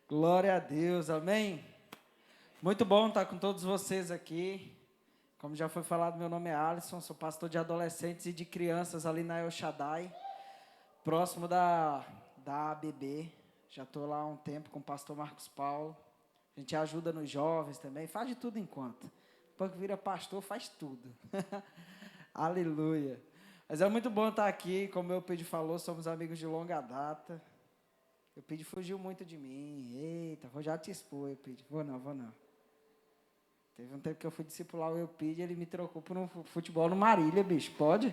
Glória a Deus, amém? Muito bom estar com todos vocês aqui. Como já foi falado, meu nome é Alisson, sou pastor de adolescentes e de crianças ali na El Shaddai, próximo da ABB. Já estou lá há um tempo com o pastor Marcos Paulo. A gente ajuda nos jovens também, faz de tudo enquanto. Depois que vira pastor, faz tudo. Aleluia. Mas é muito bom estar aqui, como o Pedro falou, somos amigos de longa data. O Pedro fugiu muito de mim. Eita, vou já te expor, Pedro. Vou não. Teve um tempo que eu fui discipular o Eupidio, ele me trocou por um futebol no Marília, bicho, pode?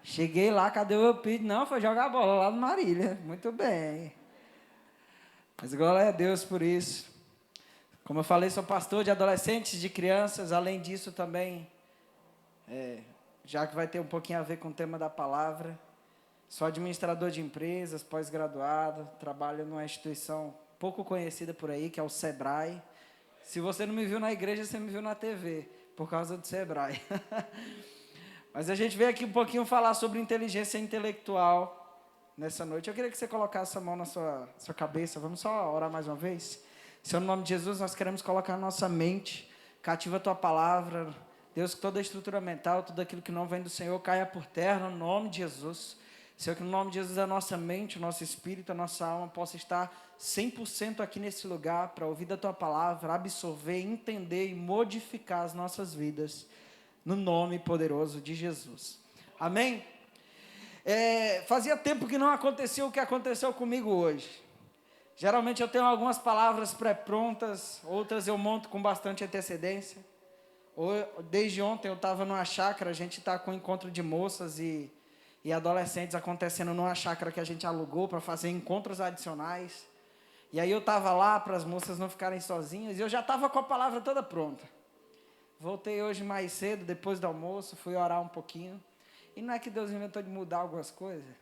Cheguei lá, cadê o Eupidio? Não, foi jogar bola lá no Marília. Muito bem. Mas glória a Deus por isso. Como eu falei, sou pastor de adolescentes, de crianças. Além disso também, já que vai ter um pouquinho a ver com o tema da palavra, sou administrador de empresas, pós-graduado, trabalho numa instituição pouco conhecida por aí, que é o Sebrae. Se você não me viu na igreja, você me viu na TV, por causa do Sebrae. Mas a gente veio aqui um pouquinho falar sobre inteligência intelectual nessa noite. Eu queria que você colocasse a mão na sua cabeça. Vamos só orar mais uma vez? Senhor, no nome de Jesus, nós queremos colocar a nossa mente, cativa a Tua palavra. Deus, que toda a estrutura mental, tudo aquilo que não vem do Senhor, caia por terra, no nome de Jesus. Senhor, que no nome de Jesus a nossa mente, o nosso espírito, a nossa alma possa estar 100% aqui nesse lugar para ouvir da Tua palavra, absorver, entender e modificar as nossas vidas, no nome poderoso de Jesus. Amém? Fazia tempo que não acontecia o que aconteceu comigo hoje. Geralmente eu tenho algumas palavras pré-prontas, outras eu monto com bastante antecedência. Desde ontem eu estava numa chácara, a gente está com um encontro de moças e adolescentes acontecendo numa chácara que a gente alugou para fazer encontros adicionais. E aí eu estava lá para as moças não ficarem sozinhas e eu já estava com a palavra toda pronta. Voltei hoje mais cedo, depois do almoço, fui orar um pouquinho. E não é que Deus inventou de mudar algumas coisas?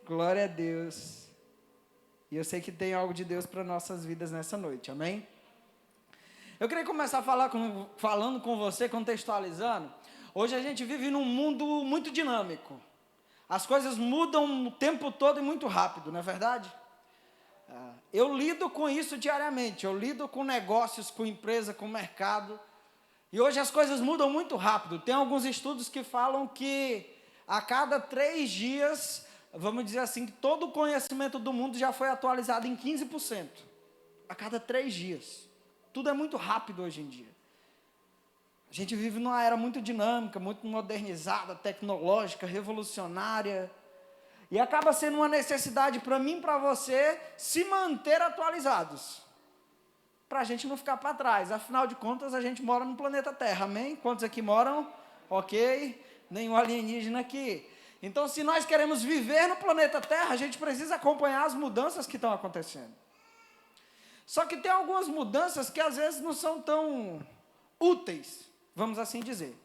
Glória a Deus. E eu sei que tem algo de Deus para nossas vidas nessa noite, amém? Eu queria começar falando com você, contextualizando. Hoje a gente vive num mundo muito dinâmico. As coisas mudam o tempo todo e muito rápido, não é verdade? Eu lido com isso diariamente. Eu lido com negócios, com empresa, com mercado. E hoje as coisas mudam muito rápido. Tem alguns estudos que falam que a cada 3 dias, vamos dizer assim, todo o conhecimento do mundo já foi atualizado em 15%. A cada 3 dias. Tudo é muito rápido hoje em dia. A gente vive numa era muito dinâmica, muito modernizada, tecnológica, revolucionária. E acaba sendo uma necessidade para mim e para você se manter atualizados. Para a gente não ficar para trás. Afinal de contas, a gente mora no planeta Terra, amém? Quantos aqui moram? Ok. Nenhum alienígena aqui. Então, se nós queremos viver no planeta Terra, a gente precisa acompanhar as mudanças que estão acontecendo. Só que tem algumas mudanças que às vezes não são tão úteis, vamos assim dizer.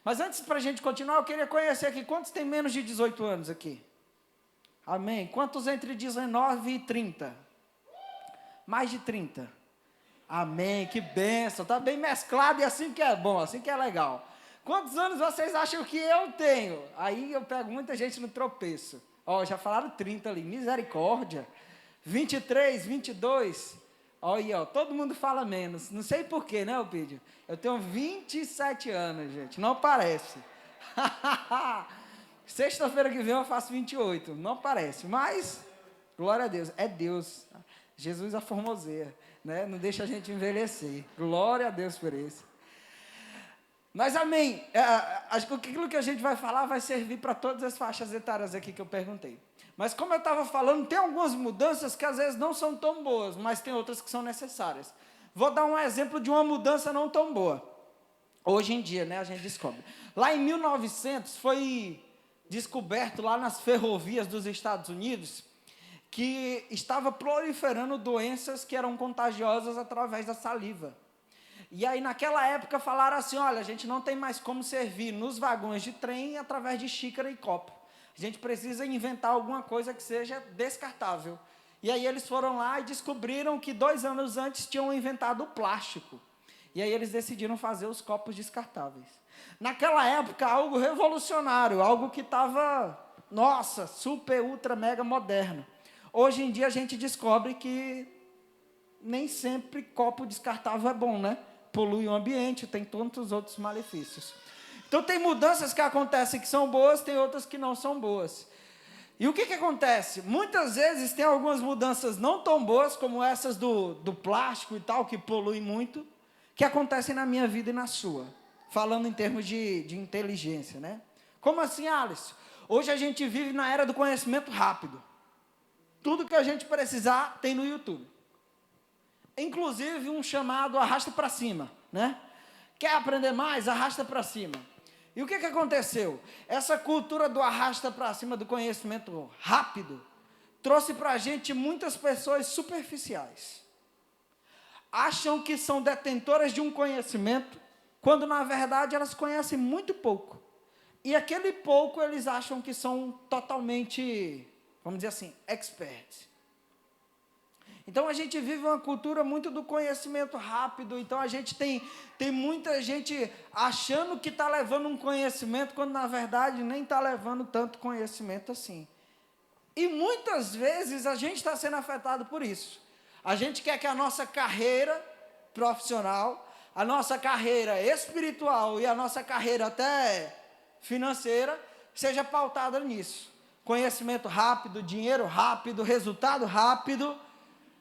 Mas antes, para a gente continuar, eu queria conhecer aqui, quantos tem menos de 18 anos aqui? Amém. Quantos entre 19 e 30? Mais de 30. Amém, que bênção. Está bem mesclado e assim que é bom, assim que é legal. Quantos anos vocês acham que eu tenho? Aí eu pego muita gente no tropeço. Já falaram 30 ali, misericórdia. 23, 22. Olha, todo mundo fala menos. Não sei porquê, né, Elpidio? Eu tenho 27 anos, gente. Não parece. Sexta-feira que vem eu faço 28. Não parece, mas, glória a Deus. É Deus. Jesus a formoseia, né? Não deixa a gente envelhecer. Glória a Deus por isso. Mas amém. Acho que aquilo que a gente vai falar vai servir para todas as faixas etárias aqui que eu perguntei. Mas como eu estava falando, tem algumas mudanças que às vezes não são tão boas, mas tem outras que são necessárias. Vou dar um exemplo de uma mudança não tão boa. Hoje em dia, né, a gente descobre. Lá em 1900 foi descoberto lá nas ferrovias dos Estados Unidos que estava proliferando doenças que eram contagiosas através da saliva. E aí naquela época falaram assim, olha, a gente não tem mais como servir nos vagões de trem através de xícara e copo. A gente precisa inventar alguma coisa que seja descartável. E aí eles foram lá e descobriram que 2 anos antes tinham inventado o plástico. E aí eles decidiram fazer os copos descartáveis. Naquela época, algo revolucionário, algo que estava, nossa, super, ultra, mega moderno. hoje em dia a gente descobre que nem sempre copo descartável é bom, né? Polui o ambiente, tem tantos outros malefícios. Então tem mudanças que acontecem que são boas, tem outras que não são boas. E o que acontece? Muitas vezes tem algumas mudanças não tão boas, como essas do plástico e tal, que poluem muito, que acontecem na minha vida e na sua. Falando em termos de inteligência, né? Como assim, Alisson? Hoje a gente vive na era do conhecimento rápido. Tudo que a gente precisar tem no YouTube. Inclusive um chamado arrasta para cima, né? Quer aprender mais? Arrasta para cima. E o que aconteceu? Essa cultura do arrasta para cima, do conhecimento rápido, trouxe para a gente muitas pessoas superficiais. Acham que são detentoras de um conhecimento, quando na verdade elas conhecem muito pouco. E aquele pouco eles acham que são totalmente, vamos dizer assim, experts. Então a gente vive uma cultura muito do conhecimento rápido, então a gente tem muita gente achando que está levando um conhecimento, quando na verdade nem está levando tanto conhecimento assim. E muitas vezes a gente está sendo afetado por isso. A gente quer que a nossa carreira profissional, a nossa carreira espiritual e a nossa carreira até financeira seja pautada nisso. Conhecimento rápido, dinheiro rápido, resultado rápido.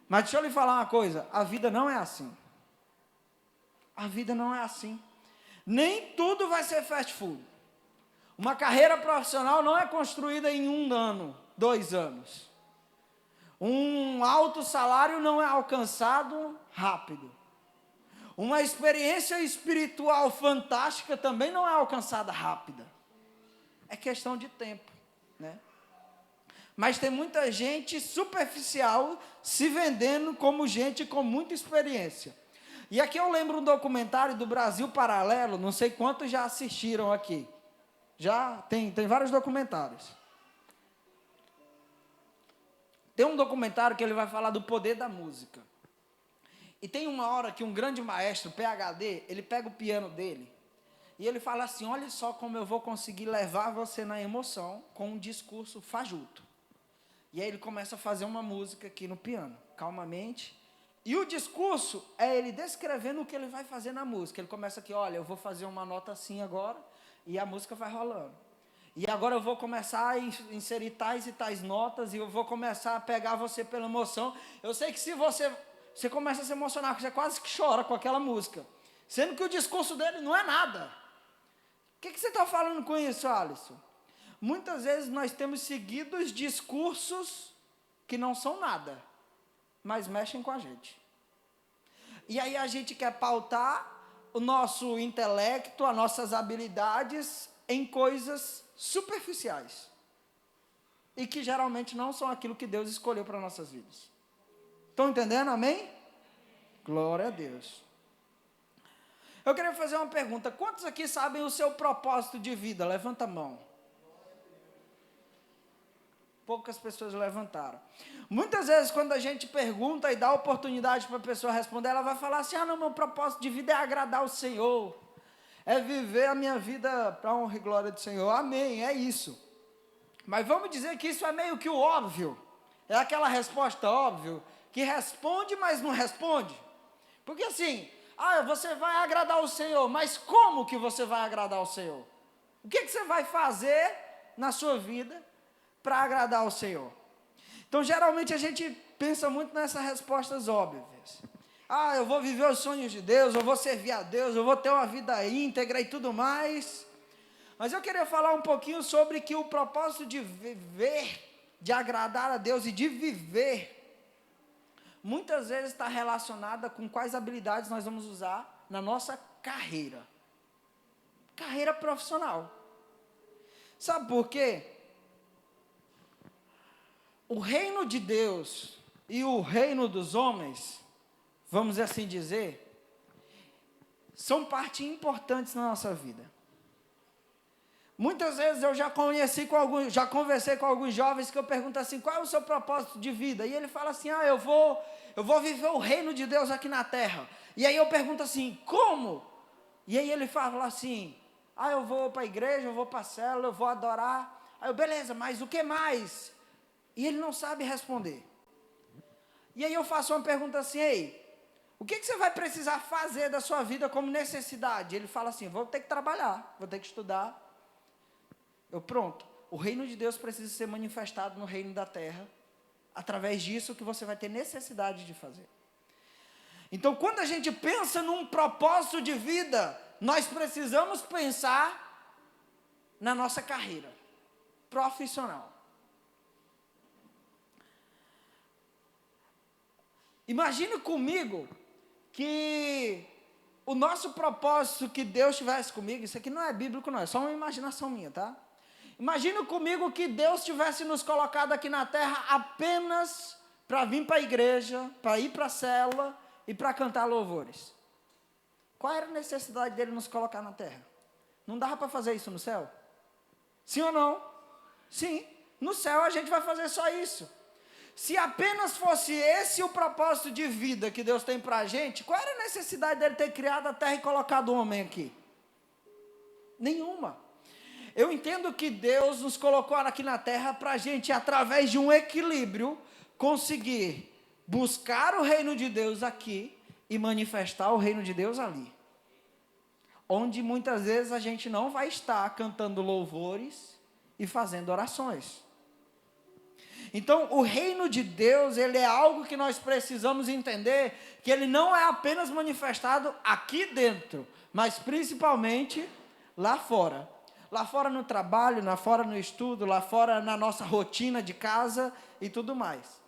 Mas deixa eu lhe falar uma coisa, a vida não é assim. A vida não é assim. Nem tudo vai ser fast food. Uma carreira profissional não é construída em 1 ano, 2 anos. Um alto salário não é alcançado rápido. Uma experiência espiritual fantástica também não é alcançada rápida. É questão de tempo, né? Mas tem muita gente superficial se vendendo como gente com muita experiência. E aqui eu lembro um documentário do Brasil Paralelo, não sei quantos já assistiram aqui. Já tem vários documentários. Tem um documentário que ele vai falar do poder da música. E tem uma hora que um grande maestro, PhD, ele pega o piano dele e ele fala assim, olha só como eu vou conseguir levar você na emoção com um discurso fajuto. E aí ele começa a fazer uma música aqui no piano, calmamente. E o discurso é ele descrevendo o que ele vai fazer na música. Ele começa aqui, olha, eu vou fazer uma nota assim agora, e a música vai rolando. E agora eu vou começar a inserir tais e tais notas, e eu vou começar a pegar você pela emoção. Eu sei que se você começa a se emocionar, você quase que chora com aquela música. Sendo que o discurso dele não é nada. O que você está falando com isso, Alisson? Muitas vezes nós temos seguido os discursos que não são nada, mas mexem com a gente. E aí a gente quer pautar o nosso intelecto, as nossas habilidades em coisas superficiais. E que geralmente não são aquilo que Deus escolheu para nossas vidas. Estão entendendo? Amém? Glória a Deus. Eu queria fazer uma pergunta. Quantos aqui sabem o seu propósito de vida? Levanta a mão. Poucas pessoas levantaram. Muitas vezes, quando a gente pergunta e dá oportunidade para a pessoa responder, ela vai falar assim, não, meu propósito de vida é agradar o Senhor, é viver a minha vida para a honra e glória do Senhor. Amém, é isso. Mas vamos dizer que isso é meio que o óbvio, é aquela resposta óbvia, que responde, mas não responde. Porque assim, você vai agradar o Senhor, mas como que você vai agradar o Senhor? O que você vai fazer na sua vida para agradar ao Senhor? Então, geralmente, a gente pensa muito nessas respostas óbvias. Eu vou viver os sonhos de Deus, eu vou servir a Deus, eu vou ter uma vida íntegra e tudo mais. Mas eu queria falar um pouquinho sobre que o propósito de viver, de agradar a Deus e de viver, muitas vezes está relacionada com quais habilidades nós vamos usar na nossa carreira. Carreira profissional. Sabe por quê? O reino de Deus e o reino dos homens, vamos assim dizer, são parte importantes na nossa vida. Muitas vezes eu já conversei com alguns jovens que eu pergunto assim, qual é o seu propósito de vida? E ele fala assim, eu vou viver o reino de Deus aqui na terra. E aí eu pergunto assim, como? E aí ele fala assim, eu vou para a igreja, eu vou para a célula, eu vou adorar. Aí eu, beleza, mas o que mais? E ele não sabe responder. E aí eu faço uma pergunta assim: ei, o que você vai precisar fazer da sua vida como necessidade? Ele fala assim: vou ter que trabalhar, vou ter que estudar. Pronto, o reino de Deus precisa ser manifestado no reino da terra, através disso que você vai ter necessidade de fazer. Então, quando a gente pensa num propósito de vida, nós precisamos pensar na nossa carreira profissional. Imagine comigo que o nosso propósito, que Deus tivesse comigo, isso aqui não é bíblico não, é só uma imaginação minha, tá? Imagine comigo que Deus tivesse nos colocado aqui na terra apenas para vir para a igreja, para ir para a célula e para cantar louvores. Qual era a necessidade dele nos colocar na terra? Não dava para fazer isso no céu? Sim ou não? Sim, no céu a gente vai fazer só isso. Se apenas fosse esse o propósito de vida que Deus tem para a gente, qual era a necessidade dele ter criado a terra e colocado o homem aqui? Nenhuma. Eu entendo que Deus nos colocou aqui na terra para a gente, através de um equilíbrio, conseguir buscar o reino de Deus aqui e manifestar o reino de Deus ali. Onde muitas vezes a gente não vai estar cantando louvores e fazendo orações. Então, o reino de Deus, ele é algo que nós precisamos entender, que ele não é apenas manifestado aqui dentro, mas principalmente lá fora. Lá fora no trabalho, lá fora no estudo, lá fora na nossa rotina de casa e tudo mais.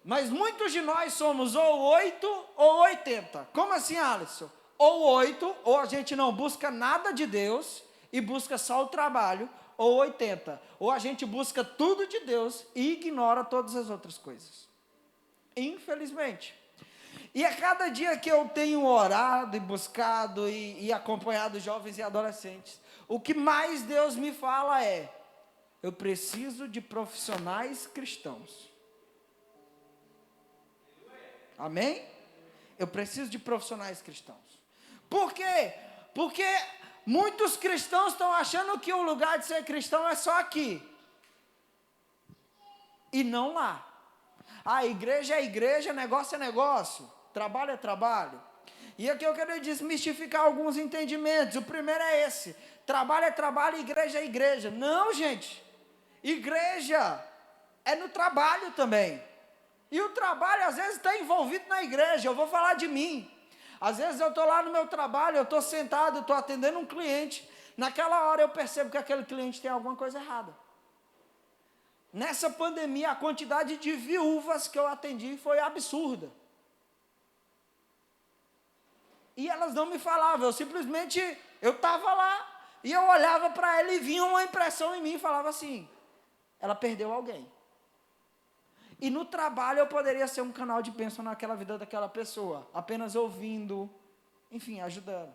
Mas muitos de nós somos ou 8 ou 80. Como assim, Alisson? Ou 8, ou a gente não busca nada de Deus e busca só o trabalho, ou 80. Ou a gente busca tudo de Deus e ignora todas as outras coisas. Infelizmente. E a cada dia que eu tenho orado e buscado e acompanhado jovens e adolescentes, o que mais Deus me fala é: eu preciso de profissionais cristãos. Amém? Eu preciso de profissionais cristãos. Por quê? Porque muitos cristãos estão achando que o lugar de ser cristão é só aqui. E não lá. A igreja é igreja, negócio é negócio, trabalho é trabalho. E aqui eu quero desmistificar alguns entendimentos. O primeiro é esse: trabalho é trabalho, igreja é igreja. Não, gente. Igreja é no trabalho também. E o trabalho às vezes está envolvido na igreja. Eu vou falar de mim. Às vezes eu estou lá no meu trabalho, eu estou sentado, estou atendendo um cliente. Naquela hora eu percebo que aquele cliente tem alguma coisa errada. Nessa pandemia, a quantidade de viúvas que eu atendi foi absurda. E elas não me falavam, eu estava lá, e eu olhava para ela e vinha uma impressão em mim e falava assim: ela perdeu alguém. E no trabalho eu poderia ser um canal de bênção naquela vida daquela pessoa, apenas ouvindo, enfim, ajudando.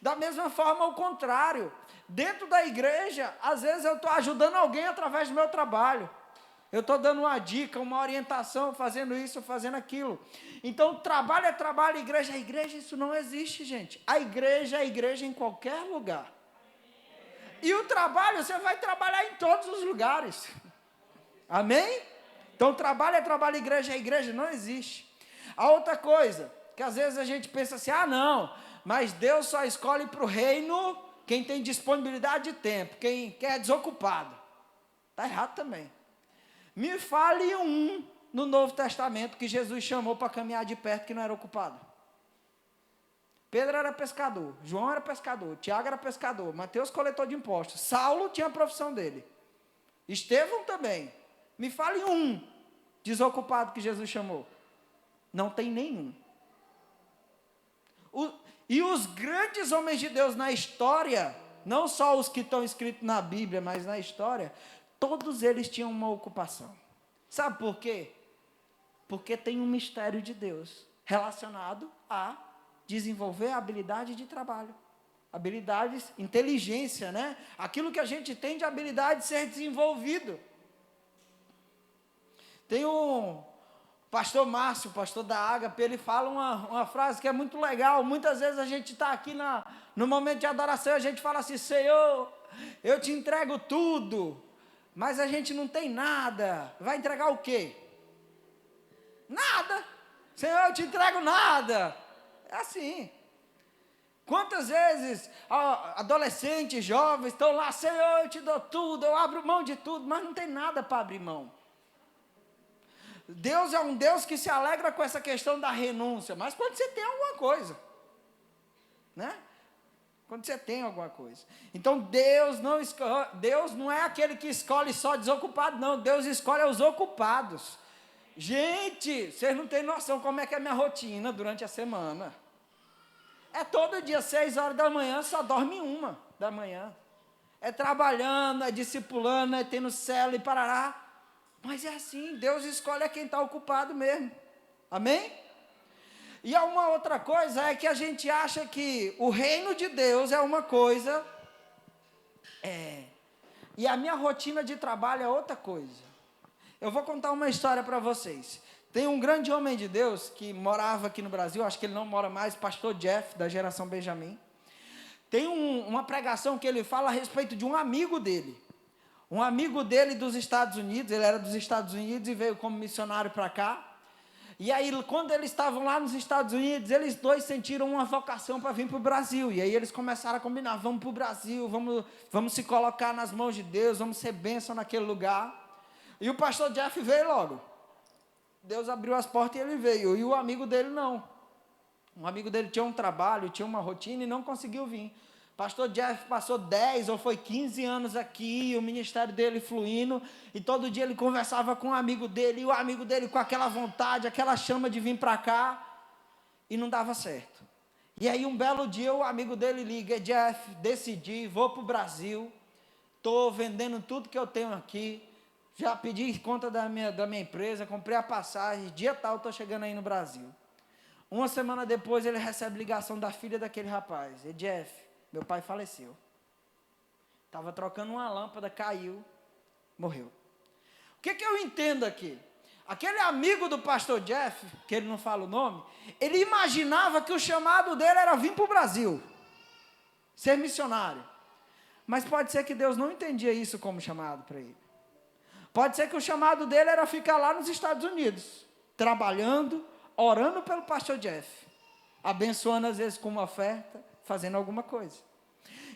Da mesma forma, ao contrário, dentro da igreja, às vezes eu estou ajudando alguém através do meu trabalho. Eu estou dando uma dica, uma orientação, fazendo isso, fazendo aquilo. Então, trabalho é trabalho, igreja é igreja, isso não existe, gente. A igreja é igreja em qualquer lugar. E o trabalho, você vai trabalhar em todos os lugares. Amém? Então, trabalho é trabalho, igreja é igreja, não existe. A outra coisa, que às vezes a gente pensa assim: ah, não, mas Deus só escolhe para o reino quem tem disponibilidade de tempo, quem é desocupado. Está errado também. Me fale um no Novo Testamento que Jesus chamou para caminhar de perto que não era ocupado. Pedro era pescador, João era pescador, Tiago era pescador, Mateus coletor de impostos, Saulo tinha a profissão dele, Estevão também. Me fale um desocupado que Jesus chamou. Não tem nenhum. E os grandes homens de Deus na história, não só os que estão escritos na Bíblia, mas na história, todos eles tinham uma ocupação. Sabe por quê? Porque tem um mistério de Deus relacionado a desenvolver a habilidade de trabalho. Habilidades, inteligência, né? Aquilo que a gente tem de habilidade de ser desenvolvido. Tem um pastor Márcio, pastor da Ágape, ele fala uma frase que é muito legal. Muitas vezes a gente está aqui no momento de adoração, a gente fala assim: Senhor, eu te entrego tudo. Mas a gente não tem nada. Vai entregar o quê? Nada. Senhor, eu te entrego nada. É assim. Quantas vezes adolescentes, jovens estão lá, Senhor, eu te dou tudo, eu abro mão de tudo, mas não tem nada para abrir mão. Deus é um Deus que se alegra com essa questão da renúncia, mas quando você tem alguma coisa, né? Quando você tem alguma coisa. Então Deus não é aquele que escolhe só desocupado, não. Deus escolhe os ocupados. Gente, vocês não têm noção como é que é a minha rotina durante a semana. É todo dia, 6 horas da manhã, só dorme 1 da manhã. É trabalhando, é discipulando, é tendo célula e parará. Mas é assim, Deus escolhe quem está ocupado mesmo. Amém? E há uma outra coisa, é que a gente acha que o reino de Deus é uma coisa, e a minha rotina de trabalho é outra coisa. Eu vou contar uma história para vocês. Tem um grande homem de Deus que morava aqui no Brasil, acho que ele não mora mais, pastor Jeff, da geração Benjamin. Tem uma pregação que ele fala a respeito de um amigo dele. Um amigo dele dos Estados Unidos, ele era dos Estados Unidos e veio como missionário para cá. E aí, quando eles estavam lá nos Estados Unidos, eles dois sentiram uma vocação para vir para o Brasil. E aí eles começaram a combinar, vamos para o Brasil, vamos se colocar nas mãos de Deus, vamos ser bênção naquele lugar. E o pastor Jeff veio logo. Deus abriu as portas e ele veio. E o amigo dele não. Um amigo dele tinha um trabalho, tinha uma rotina e não conseguiu vir. Pastor Jeff passou 10 ou foi 15 anos aqui, o ministério dele fluindo, e todo dia ele conversava com um amigo dele, e o amigo dele com aquela vontade, aquela chama de vir para cá, e não dava certo. E aí um belo dia o amigo dele liga, Jeff, decidi, vou para o Brasil, estou vendendo tudo que eu tenho aqui, já pedi conta da minha empresa, comprei a passagem, dia tal estou chegando aí no Brasil. Uma semana depois ele recebe ligação da filha daquele rapaz, e Jeff, meu pai faleceu. Estava trocando uma lâmpada, caiu, morreu. O que eu entendo aqui? Aquele amigo do pastor Jeff, que ele não fala o nome, ele imaginava que o chamado dele era vir para o Brasil, ser missionário. Mas pode ser que Deus não entendia isso como chamado para ele. Pode ser que o chamado dele era ficar lá nos Estados Unidos, trabalhando, orando pelo pastor Jeff, abençoando às vezes com uma oferta, fazendo alguma coisa.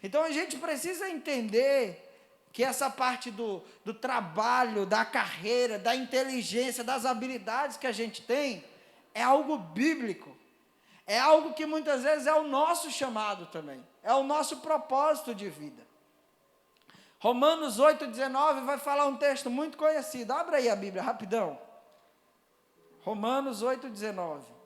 Então a gente precisa entender que essa parte do trabalho, da carreira, da inteligência, das habilidades que a gente tem, é algo bíblico. É algo que muitas vezes é o nosso chamado também. É o nosso propósito de vida. Romanos 8,19 vai falar um texto muito conhecido. Abra aí a Bíblia, rapidão. Romanos 8,19.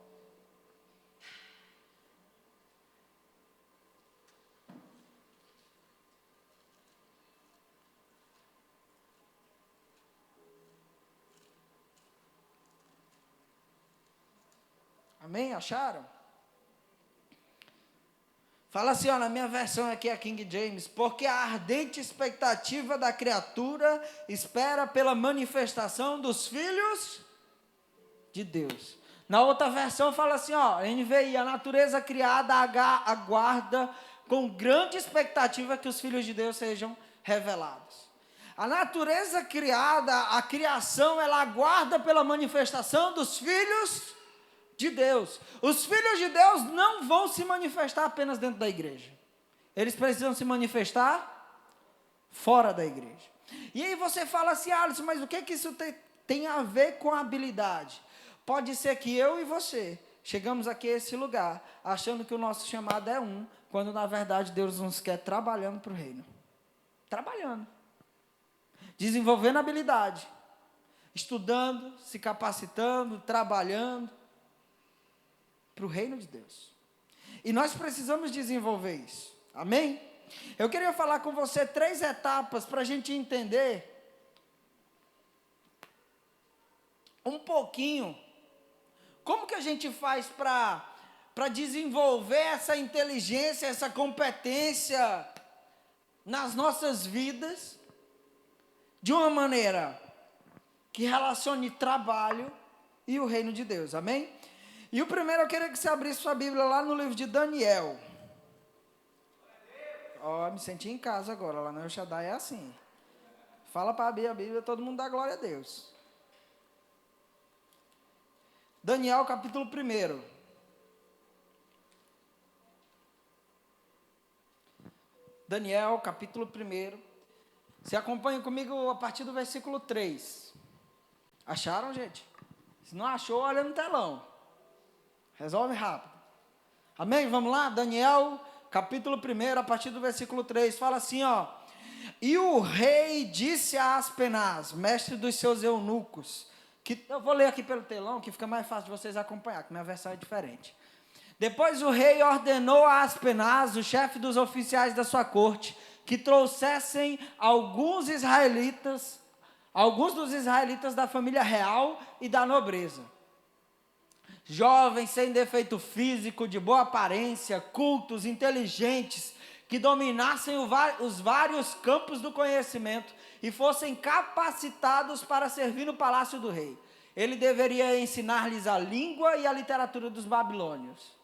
Amém? Acharam? Fala assim, ó, na minha versão aqui, a King James, porque a ardente expectativa da criatura espera pela manifestação dos filhos de Deus. Na outra versão fala assim, ó, NVI, a natureza criada aguarda com grande expectativa que os filhos de Deus sejam revelados. A natureza criada, a criação, ela aguarda pela manifestação dos filhos de Deus. Os filhos de Deus não vão se manifestar apenas dentro da igreja. Eles precisam se manifestar fora da igreja. E aí você fala assim, Alisson, mas o que isso tem a ver com a habilidade? Pode ser que eu e você chegamos aqui a esse lugar, achando que o nosso chamado é quando na verdade Deus nos quer trabalhando para o reino. Trabalhando. Desenvolvendo habilidade. Estudando, se capacitando, trabalhando para o reino de Deus. E nós precisamos desenvolver isso. Amém? Eu queria falar com você 3 etapas para a gente entender um pouquinho como que a gente faz para desenvolver essa inteligência, essa competência nas nossas vidas de uma maneira que relacione trabalho e o reino de Deus. Amém? E o primeiro eu queria que você abrisse sua Bíblia lá no livro de Daniel. Ó, me senti em casa agora, lá no El Shaddai é assim. Fala para abrir a Bíblia, todo mundo dá glória a Deus. Daniel, capítulo 1. Daniel, capítulo 1. Você acompanha comigo a partir do versículo 3. Acharam, gente? Se não achou, olha no telão. Resolve rápido. Amém? Vamos lá? Daniel, capítulo 1, a partir do versículo 3. Fala assim, ó. E o rei disse a Aspenaz, mestre dos seus eunucos, que eu vou ler aqui pelo telão, que fica mais fácil de vocês acompanhar, que minha versão é diferente. Depois o rei ordenou a Aspenaz, o chefe dos oficiais da sua corte, que trouxessem alguns dos israelitas da família real e da nobreza. Jovens sem defeito físico, de boa aparência, cultos, inteligentes, que dominassem os vários campos do conhecimento e fossem capacitados para servir no palácio do rei. Ele deveria ensinar-lhes a língua e a literatura dos babilônios.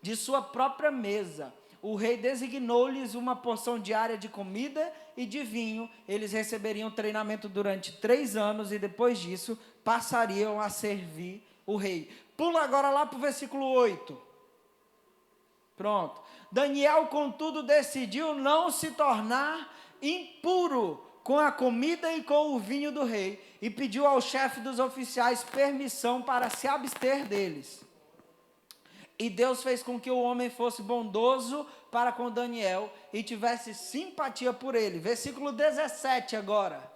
De sua própria mesa, o rei designou-lhes uma porção diária de comida e de vinho. Eles receberiam treinamento durante 3 anos e depois disso passariam a servir o rei. Pula agora lá para o versículo 8. Pronto. Daniel, contudo, decidiu não se tornar impuro com a comida e com o vinho do rei e pediu ao chefe dos oficiais permissão para se abster deles. E Deus fez com que o homem fosse bondoso para com Daniel e tivesse simpatia por ele. Versículo 17 agora.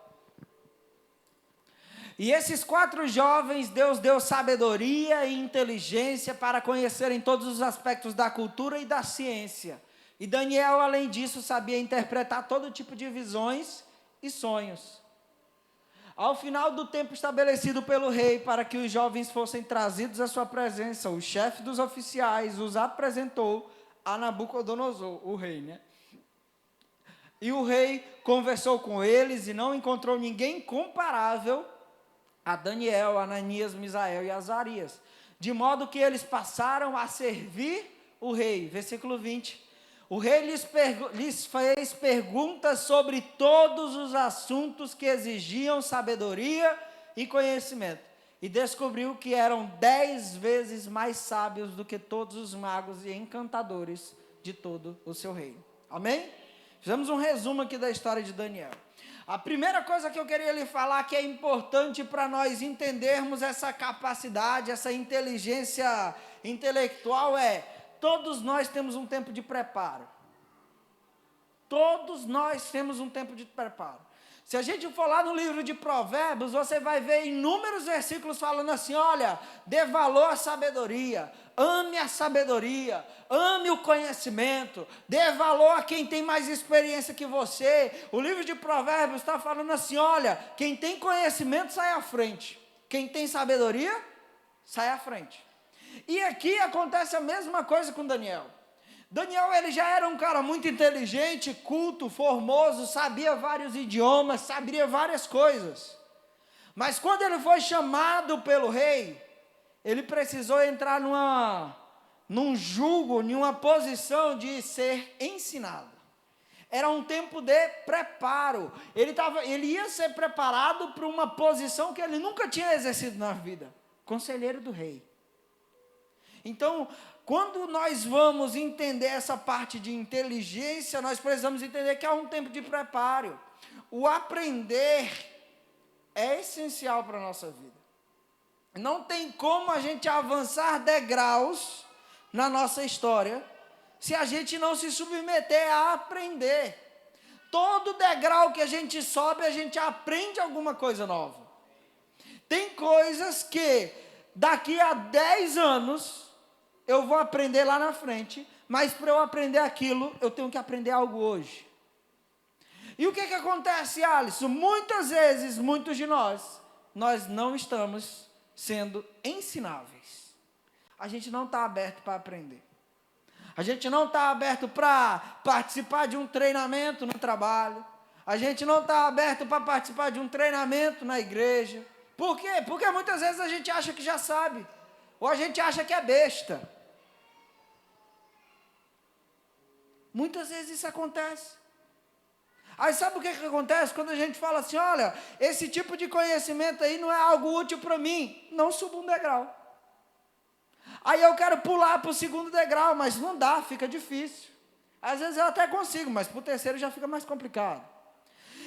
E esses 4 jovens, Deus deu sabedoria e inteligência para conhecerem todos os aspectos da cultura e da ciência. E Daniel, além disso, sabia interpretar todo tipo de visões e sonhos. Ao final do tempo estabelecido pelo rei para que os jovens fossem trazidos à sua presença, o chefe dos oficiais os apresentou a Nabucodonosor, o rei, né? E o rei conversou com eles e não encontrou ninguém comparável a Daniel, Ananias, Misael e Azarias, de modo que eles passaram a servir o rei. Versículo 20. O rei lhes fez perguntas sobre todos os assuntos que exigiam sabedoria e conhecimento, e descobriu que eram 10 vezes mais sábios do que todos os magos e encantadores de todo o seu reino. Amém? Fizemos um resumo aqui da história de Daniel. A primeira coisa que eu queria lhe falar que é importante para nós entendermos essa capacidade, essa inteligência intelectual todos nós temos um tempo de preparo. Todos nós temos um tempo de preparo. Se a gente for lá no livro de Provérbios, você vai ver inúmeros versículos falando assim, olha, dê valor à sabedoria, ame a sabedoria, ame o conhecimento, dê valor a quem tem mais experiência que você. O livro de Provérbios está falando assim, olha, quem tem conhecimento sai à frente, quem tem sabedoria sai à frente. E aqui acontece a mesma coisa com Daniel. Daniel, ele já era um cara muito inteligente, culto, formoso, sabia vários idiomas, sabia várias coisas. Mas quando ele foi chamado pelo rei, ele precisou entrar num jugo, numa posição de ser ensinado. Era um tempo de preparo. Ele ia ser preparado para uma posição que ele nunca tinha exercido na vida. Conselheiro do rei. Então, quando nós vamos entender essa parte de inteligência, nós precisamos entender que há um tempo de preparo. O aprender é essencial para a nossa vida. Não tem como a gente avançar degraus na nossa história se a gente não se submeter a aprender. Todo degrau que a gente sobe, a gente aprende alguma coisa nova. Tem coisas que daqui a 10 anos eu vou aprender lá na frente, mas para eu aprender aquilo, eu tenho que aprender algo hoje. E o que acontece, Alisson? Muitas vezes, muitos de nós não estamos sendo ensináveis. A gente não está aberto para aprender. A gente não está aberto para participar de um treinamento no trabalho. A gente não está aberto para participar de um treinamento na igreja. Por quê? Porque muitas vezes a gente acha que já sabe. Ou a gente acha que é besta. Muitas vezes isso acontece. Aí sabe o que acontece? Quando a gente fala assim, olha, esse tipo de conhecimento aí não é algo útil para mim, não suba um degrau. Aí eu quero pular para o segundo degrau, mas não dá, fica difícil. Às vezes eu até consigo, mas para o terceiro já fica mais complicado.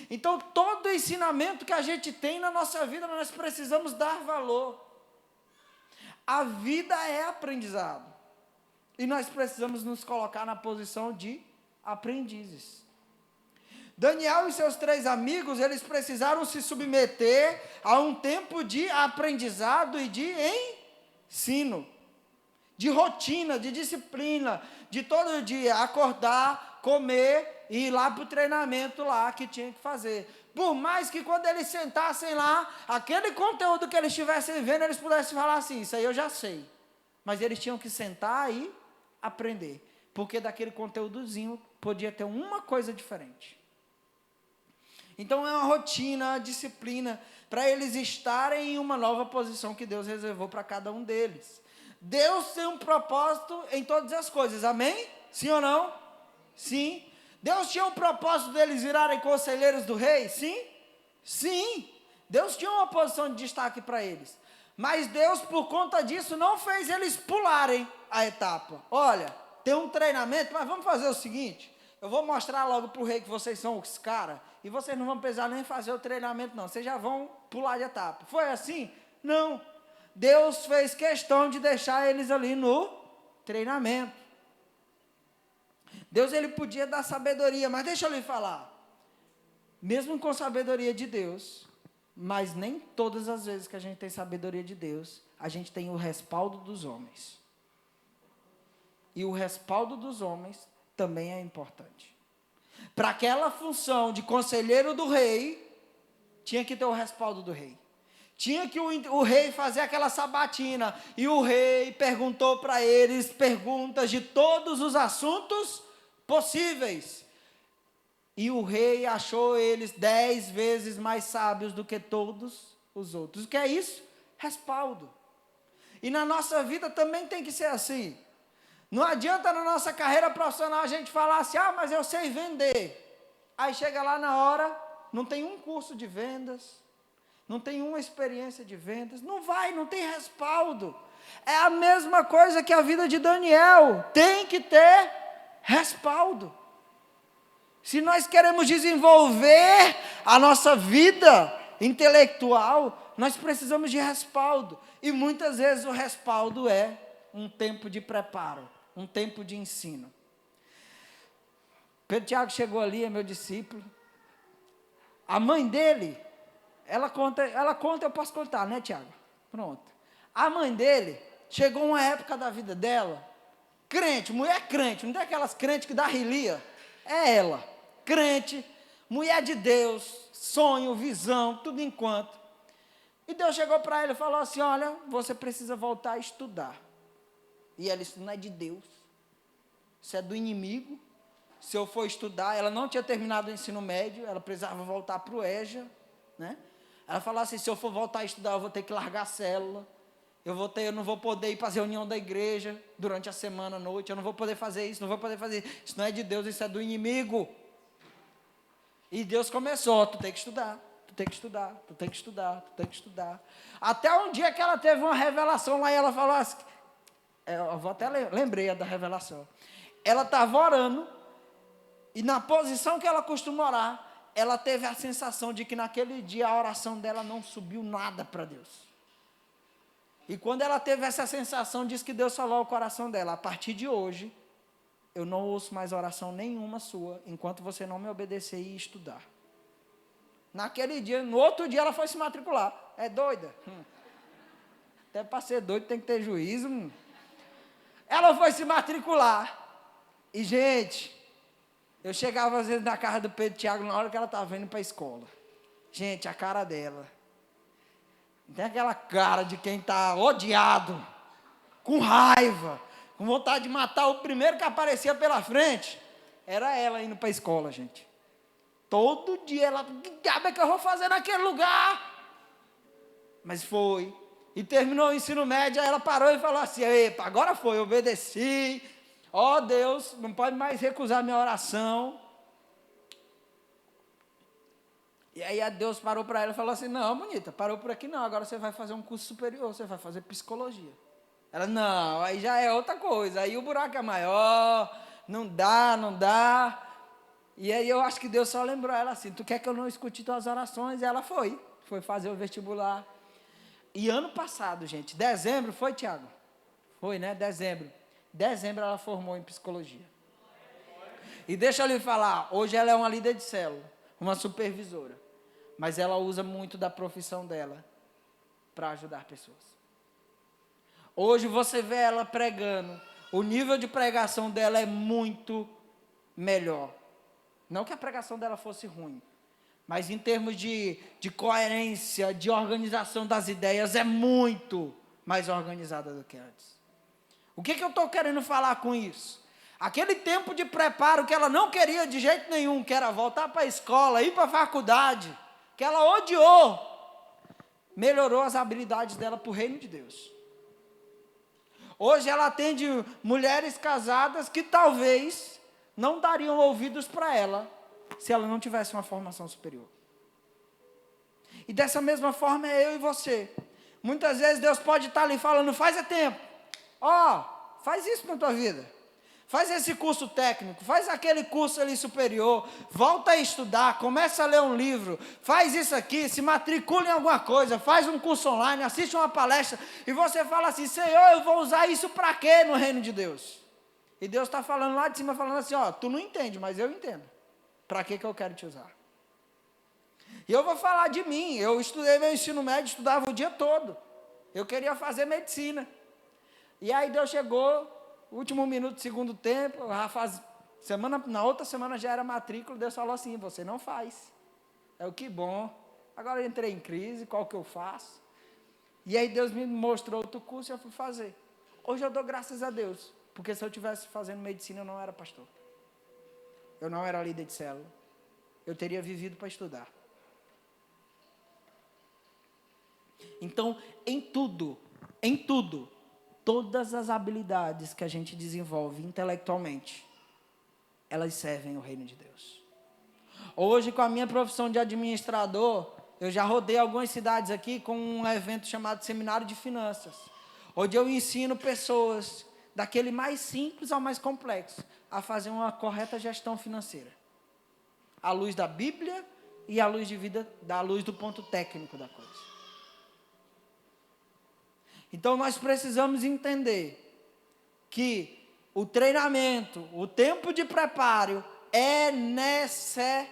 Então, todo ensinamento que a gente tem na nossa vida, nós precisamos dar valor. A vida é aprendizado. E nós precisamos nos colocar na posição de aprendizes. Daniel e seus 3 amigos, eles precisaram se submeter a um tempo de aprendizado e de ensino, de rotina, de disciplina, de todo dia acordar, comer e ir lá para o treinamento lá que tinha que fazer. Por mais que quando eles sentassem lá, aquele conteúdo que eles estivessem vendo, eles pudessem falar assim, isso aí eu já sei. Mas eles tinham que sentar e aprender, porque daquele conteúdozinho podia ter uma coisa diferente. Então é uma rotina, uma disciplina, para eles estarem em uma nova posição que Deus reservou para cada um deles. Deus tem um propósito em todas as coisas, amém? Sim ou não? Sim. Deus tinha um propósito deles virarem conselheiros do rei? Sim? Sim. Deus tinha uma posição de destaque para eles. Mas Deus, por conta disso, não fez eles pularem a etapa. Olha, tem um treinamento, mas vamos fazer o seguinte, eu vou mostrar logo para o rei que vocês são os caras, e vocês não vão precisar nem fazer o treinamento não, vocês já vão pular de etapa. Foi assim? Não. Deus fez questão de deixar eles ali no treinamento. Deus, ele podia dar sabedoria, mas deixa eu lhe falar, mesmo com sabedoria de Deus, mas nem todas as vezes que a gente tem sabedoria de Deus, a gente tem o respaldo dos homens. E o respaldo dos homens também é importante. Para aquela função de conselheiro do rei, tinha que ter o respaldo do rei. Tinha que o rei fazer aquela sabatina, e o rei perguntou para eles perguntas de todos os assuntos possíveis. E o rei achou eles 10 vezes mais sábios do que todos os outros. O que é isso? Respaldo. E na nossa vida também tem que ser assim. Não adianta na nossa carreira profissional a gente falar assim, mas eu sei vender. Aí chega lá na hora, não tem um curso de vendas, não tem uma experiência de vendas, não vai, não tem respaldo. É a mesma coisa que a vida de Daniel, tem que ter respaldo. Se nós queremos desenvolver a nossa vida intelectual, nós precisamos de respaldo. E muitas vezes o respaldo é um tempo de preparo, um tempo de ensino. Pedro Tiago chegou ali, é meu discípulo. A mãe dele, ela conta, eu posso contar, né, Tiago? Pronto. A mãe dele, chegou uma época da vida dela, crente, mulher crente, não tem aquelas crentes que dá rilia? É ela, crente, mulher de Deus, sonho, visão, tudo enquanto. E Deus chegou para ele e falou assim, olha, você precisa voltar a estudar. E ela, isso não é de Deus, isso é do inimigo. Se eu for estudar, ela não tinha terminado o ensino médio, ela precisava voltar para o EJA, né? Ela falou assim, se eu for voltar a estudar, eu vou ter que largar a célula, eu não vou poder ir para a reunião da igreja durante a semana, à noite, eu não vou poder fazer isso, não vou poder fazer isso. Isso não é de Deus, isso é do inimigo. E Deus começou, tu tem que estudar, tu tem que estudar, tu tem que estudar, tu tem que estudar. Até um dia que ela teve uma revelação lá e ela falou assim, eu vou até lembrei da revelação. Ela estava orando, e na posição que ela costuma orar, ela teve a sensação de que naquele dia a oração dela não subiu nada para Deus. E quando ela teve essa sensação, diz que Deus falou ao coração dela, a partir de hoje, eu não ouço mais oração nenhuma sua, enquanto você não me obedecer e estudar. Naquele dia, no outro dia ela foi se matricular. É doida? Até para ser doido tem que ter juízo. Ela foi se matricular. E, gente, eu chegava às vezes na casa do Pedro Tiago na hora que ela estava indo para a escola. Gente, a cara dela. Tem aquela cara de quem está odiado, com raiva, com vontade de matar o primeiro que aparecia pela frente. Era ela indo para a escola, gente. Todo dia ela, que diabo é que eu vou fazer naquele lugar? Mas foi. E terminou o ensino médio, aí ela parou e falou assim, epa, agora foi, eu obedeci. Ó Deus, não pode mais recusar minha oração. E aí Deus parou para ela e falou assim, não, bonita, parou por aqui não, agora você vai fazer um curso superior, você vai fazer psicologia. Ela, não, aí já é outra coisa, aí o buraco é maior, não dá. E aí eu acho que Deus só lembrou ela assim, tu quer que eu não escute tuas orações? E ela foi fazer o vestibular. E ano passado, gente, dezembro, foi, Tiago? Foi, né? Dezembro ela formou em psicologia. E deixa eu lhe falar, hoje ela é uma líder de célula, uma supervisora. Mas ela usa muito da profissão dela para ajudar pessoas. Hoje você vê ela pregando, o nível de pregação dela é muito melhor. Não que a pregação dela fosse ruim, mas em termos de coerência, de organização das ideias, é muito mais organizada do que antes. O que eu estou querendo falar com isso? Aquele tempo de preparo que ela não queria de jeito nenhum, que era voltar para a escola, ir para a faculdade, que ela odiou, melhorou as habilidades dela para o reino de Deus. Hoje ela atende mulheres casadas que talvez não dariam ouvidos para ela, se ela não tivesse uma formação superior. E dessa mesma forma é eu e você. Muitas vezes Deus pode estar ali falando, faz tempo, faz isso na tua vida. Faz esse curso técnico, faz aquele curso ali superior, volta a estudar, começa a ler um livro, faz isso aqui, se matricula em alguma coisa, faz um curso online, assiste uma palestra, e você fala assim, Senhor, eu vou usar isso para quê no reino de Deus? E Deus está falando lá de cima, falando assim, tu não entende, mas eu entendo. Para que eu quero te usar? E eu vou falar de mim, eu estudei meu ensino médio, estudava o dia todo, eu queria fazer medicina. E aí Deus chegou, último minuto do segundo tempo, na outra semana já era matrícula, Deus falou assim, você não faz. Eu, que bom, agora eu entrei em crise, qual que eu faço? E aí Deus me mostrou outro curso e eu fui fazer. Hoje eu dou graças a Deus, porque se eu estivesse fazendo medicina eu não era pastor. Eu não era líder de célula. Eu teria vivido para estudar. Então, em tudo, todas as habilidades que a gente desenvolve intelectualmente, elas servem o reino de Deus. Hoje, com a minha profissão de administrador, eu já rodei algumas cidades aqui com um evento chamado Seminário de Finanças, onde eu ensino pessoas, daquele mais simples ao mais complexo, a fazer uma correta gestão financeira, à luz da Bíblia e à luz da luz do ponto técnico da coisa. Então nós precisamos entender que o treinamento, o tempo de preparo é necessário.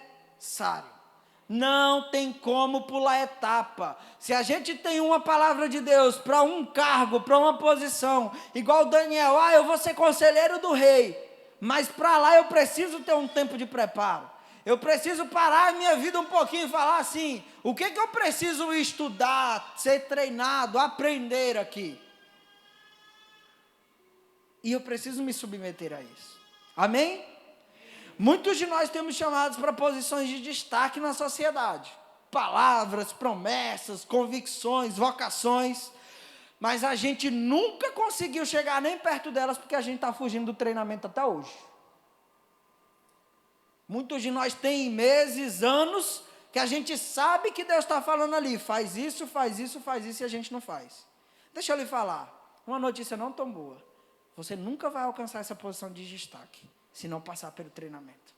Não tem como pular etapa. Se a gente tem uma palavra de Deus para um cargo, para uma posição, igual Daniel, eu vou ser conselheiro do rei, mas para lá eu preciso ter um tempo de preparo. Eu preciso parar a minha vida um pouquinho e falar assim, o que eu preciso estudar, ser treinado, aprender aqui? E eu preciso me submeter a isso. Amém? Muitos de nós temos chamados para posições de destaque na sociedade. Palavras, promessas, convicções, vocações. Mas a gente nunca conseguiu chegar nem perto delas porque a gente está fugindo do treinamento até hoje. Muitos de nós têm meses, anos, que a gente sabe que Deus está falando ali. Faz isso e a gente não faz. Deixa eu lhe falar. Uma notícia não tão boa. Você nunca vai alcançar essa posição de destaque se não passar pelo treinamento.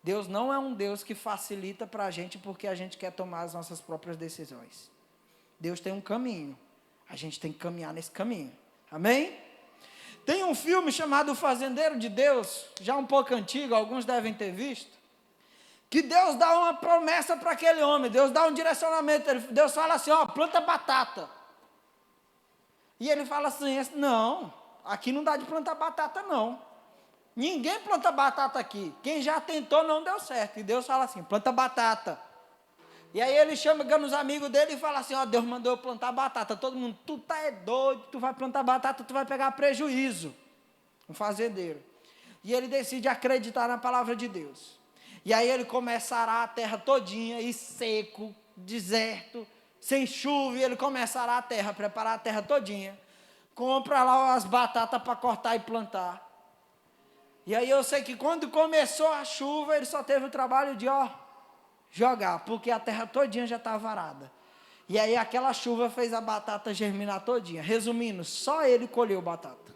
Deus não é um Deus que facilita para a gente porque a gente quer tomar as nossas próprias decisões. Deus tem um caminho. A gente tem que caminhar nesse caminho. Amém? Tem um filme chamado O Fazendeiro de Deus, já um pouco antigo, alguns devem ter visto, que Deus dá uma promessa para aquele homem, Deus dá um direcionamento, Deus fala assim, planta batata. E ele fala assim, não, aqui não dá de plantar batata não. Ninguém planta batata aqui. Quem já tentou não deu certo. E Deus fala assim, planta batata. E aí ele chama os amigos dele e fala assim, Deus mandou eu plantar batata. Todo mundo, tu tá doido, tu vai plantar batata, tu vai pegar prejuízo. Um fazendeiro. E ele decide acreditar na palavra de Deus. E aí ele começa a arar a terra todinha, e seco, deserto, sem chuva, e ele começa a arar a terra, preparar a terra todinha. Compra lá as batatas para cortar e plantar. E aí eu sei que quando começou a chuva, ele só teve o trabalho de, jogar, porque a terra todinha já estava arada. E aí aquela chuva fez a batata germinar todinha. Resumindo, só ele colheu batata.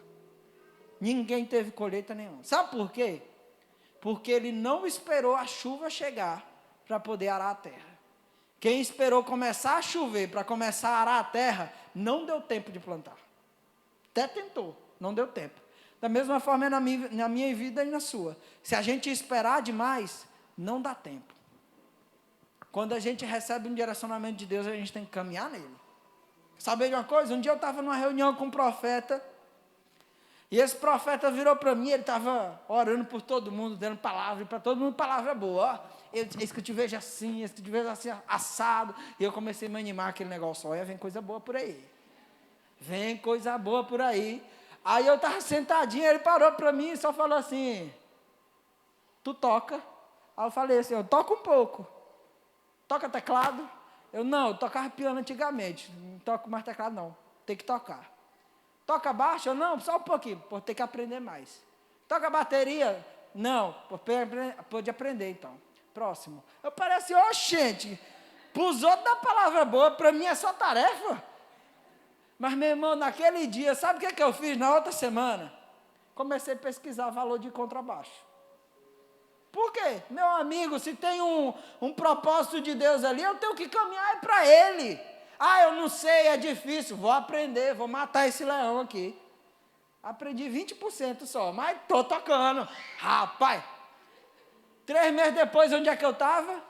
Ninguém teve colheita nenhuma. Sabe por quê? Porque ele não esperou a chuva chegar para poder arar a terra. Quem esperou começar a chover para começar a arar a terra, não deu tempo de plantar. Até tentou, não deu tempo. Da mesma forma é na minha vida e na sua. Se a gente esperar demais, não dá tempo. Quando a gente recebe um direcionamento de Deus, a gente tem que caminhar nele. Sabe de uma coisa? Um dia eu estava numa reunião com um profeta, e esse profeta virou para mim, ele estava orando por todo mundo, dando palavra, e para todo mundo palavra boa. Ó, esse que eu te vejo assim, esse que eu te vejo assim, assado. E eu comecei a me animar aquele negócio. Olha, vem coisa boa por aí. Vem coisa boa por aí. Aí eu estava sentadinho, ele parou para mim e só falou assim, tu toca? Aí eu falei assim, eu toco um pouco. Toca teclado? Eu tocava piano antigamente, não toco mais teclado não, tem que tocar. Toca baixo? Eu não, só um pouquinho, por ter que aprender mais. Toca bateria? Não, pode aprender então. Próximo. Eu pareci, gente, para os outros dá palavra boa, para mim é só tarefa. Mas meu irmão, naquele dia, sabe o que eu fiz na outra semana? Comecei a pesquisar valor de contrabaixo. Por quê? Meu amigo, se tem um propósito de Deus ali, eu tenho que caminhar para Ele. Eu não sei, é difícil, vou aprender, vou matar esse leão aqui. Aprendi 20% só, mas estou tocando. Rapaz, 3 meses depois, onde é que eu estava?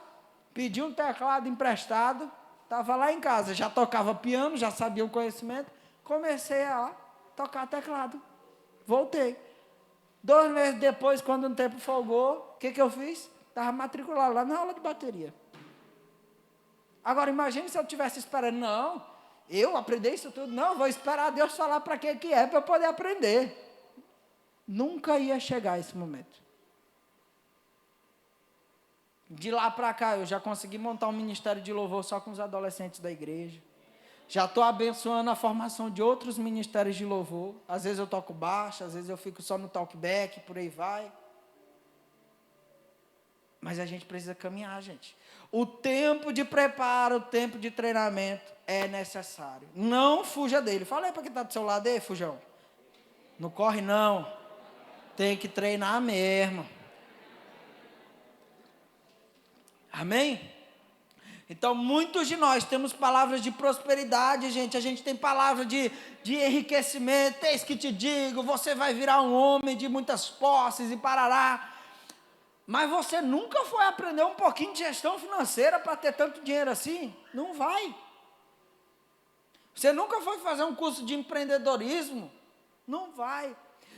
Pedi um teclado emprestado, estava lá em casa, já tocava piano, já sabia o conhecimento, comecei a tocar teclado, voltei. 2 meses depois, quando um tempo folgou, o que eu fiz? Estava matriculado lá na aula de bateria. Agora, imagine se eu estivesse esperando. Não, eu aprendi isso tudo. Não, vou esperar Deus falar para que é, para eu poder aprender. Nunca ia chegar esse momento. De lá para cá, eu já consegui montar um ministério de louvor só com os adolescentes da igreja. Já estou abençoando a formação de outros ministérios de louvor. Às vezes eu toco baixo, às vezes eu fico só no talkback, por aí vai. Mas a gente precisa caminhar, gente. O tempo de preparo, o tempo de treinamento é necessário. Não fuja dele. Fala aí para quem está do seu lado aí, fujão. Não corre não. Tem que treinar mesmo. Amém? Então, muitos de nós temos palavras de prosperidade, gente. A gente tem palavra de enriquecimento. Eis que te digo, você vai virar um homem de muitas posses e parará. Mas você nunca foi aprender um pouquinho de gestão financeira para ter tanto dinheiro assim? Não vai. Você nunca foi fazer um curso de empreendedorismo? Não vai.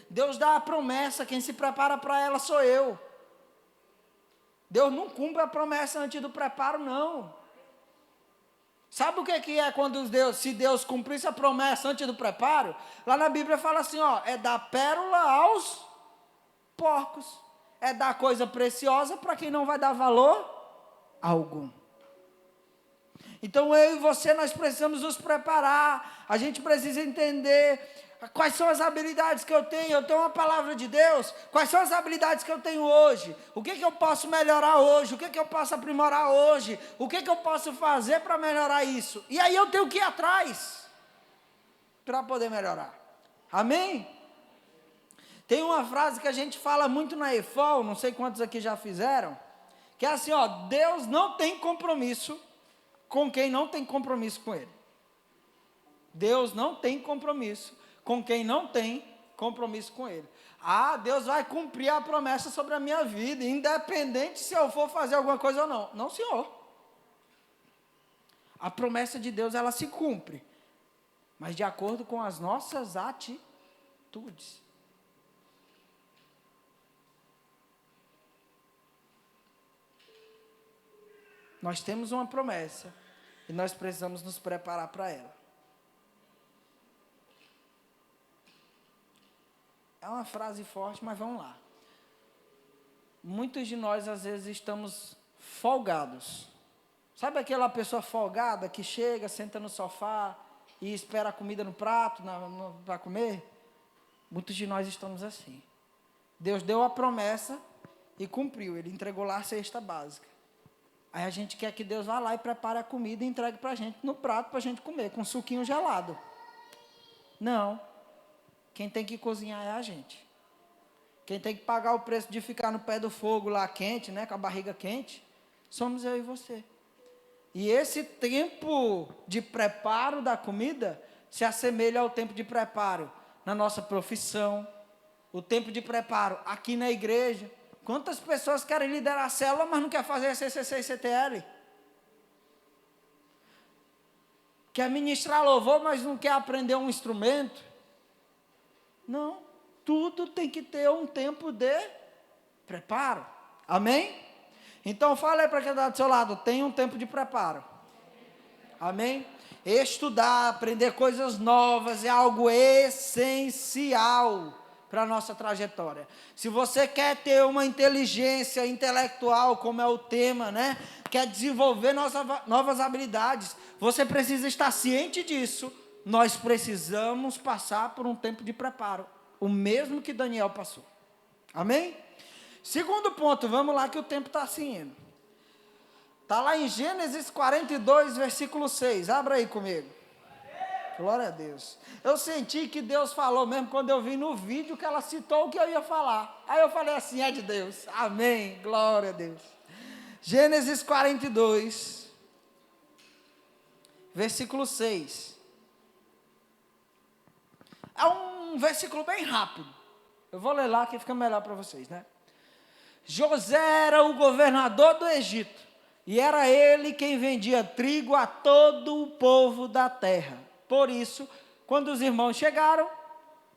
Deus dá a promessa, quem se prepara para ela sou eu. Deus não cumpre a promessa antes do preparo, não. Sabe o que é quando se Deus cumprisse a promessa antes do preparo? Lá na Bíblia fala assim, é dar pérola aos porcos. É dar coisa preciosa para quem não vai dar valor algum. Então eu e você, nós precisamos nos preparar. A gente precisa entender quais são as habilidades que eu tenho. Eu tenho uma palavra de Deus. Quais são as habilidades que eu tenho hoje? O que eu posso melhorar hoje? O que eu posso aprimorar hoje? O que eu posso fazer para melhorar isso? E aí eu tenho que ir atrás para poder melhorar. Amém? Tem uma frase que a gente fala muito na EFOL, não sei quantos aqui já fizeram, que é assim, Deus não tem compromisso com quem não tem compromisso com Ele. Deus não tem compromisso com quem não tem compromisso com Ele. Deus vai cumprir a promessa sobre a minha vida, independente se eu for fazer alguma coisa ou não. Não, senhor. A promessa de Deus, ela se cumpre, mas de acordo com as nossas atitudes. Nós temos uma promessa e nós precisamos nos preparar para ela. É uma frase forte, mas vamos lá. Muitos de nós, às vezes, estamos folgados. Sabe aquela pessoa folgada que chega, senta no sofá e espera a comida no prato para comer? Muitos de nós estamos assim. Deus deu a promessa e cumpriu. Ele entregou lá a cesta básica. Aí a gente quer que Deus vá lá e prepare a comida e entregue para a gente no prato para a gente comer, com suquinho gelado. Não. Quem tem que cozinhar é a gente. Quem tem que pagar o preço de ficar no pé do fogo lá quente, né, com a barriga quente, somos eu e você. E esse tempo de preparo da comida se assemelha ao tempo de preparo na nossa profissão, o tempo de preparo aqui na igreja. Quantas pessoas querem liderar a célula, mas não quer fazer CCC e CTL? Quer ministrar louvor, mas não quer aprender um instrumento? Não, tudo tem que ter um tempo de preparo. Amém? Então fala aí para quem está do seu lado, tem um tempo de preparo. Amém? Estudar, aprender coisas novas é algo essencial para a nossa trajetória. Se você quer ter uma inteligência intelectual, como é o tema, né? Quer desenvolver novas habilidades, você precisa estar ciente disso. Nós precisamos passar por um tempo de preparo, o mesmo que Daniel passou. Amém? Segundo ponto, vamos lá que o tempo está assim indo. Está lá em Gênesis 42, versículo 6. Abra aí comigo. Glória a Deus. Eu senti que Deus falou mesmo quando eu vi no vídeo que ela citou o que eu ia falar. Aí eu falei assim, é de Deus. Amém. Glória a Deus. Gênesis 42, versículo 6. É um versículo bem rápido. Eu vou ler lá que fica melhor para vocês, né? José era o governador do Egito, e era ele quem vendia trigo a todo o povo da terra. Por isso, quando os irmãos chegaram,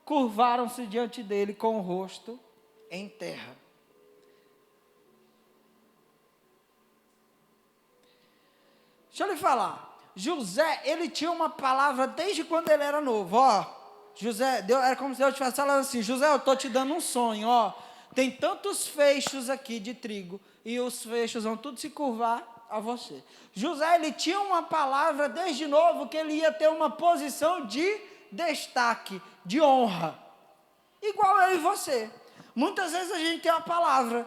curvaram-se diante dele com o rosto em terra. Deixa eu lhe falar, José, ele tinha uma palavra desde quando ele era novo, ó. José, era como se Deus estivesse falando assim, José, eu estou te dando um sonho, ó. Tem tantos feixes aqui de trigo, e os feixes vão tudo se curvar a você. José, ele tinha uma palavra desde novo, que ele ia ter uma posição de destaque, de honra. Igual eu e você. Muitas vezes a gente tem uma palavra,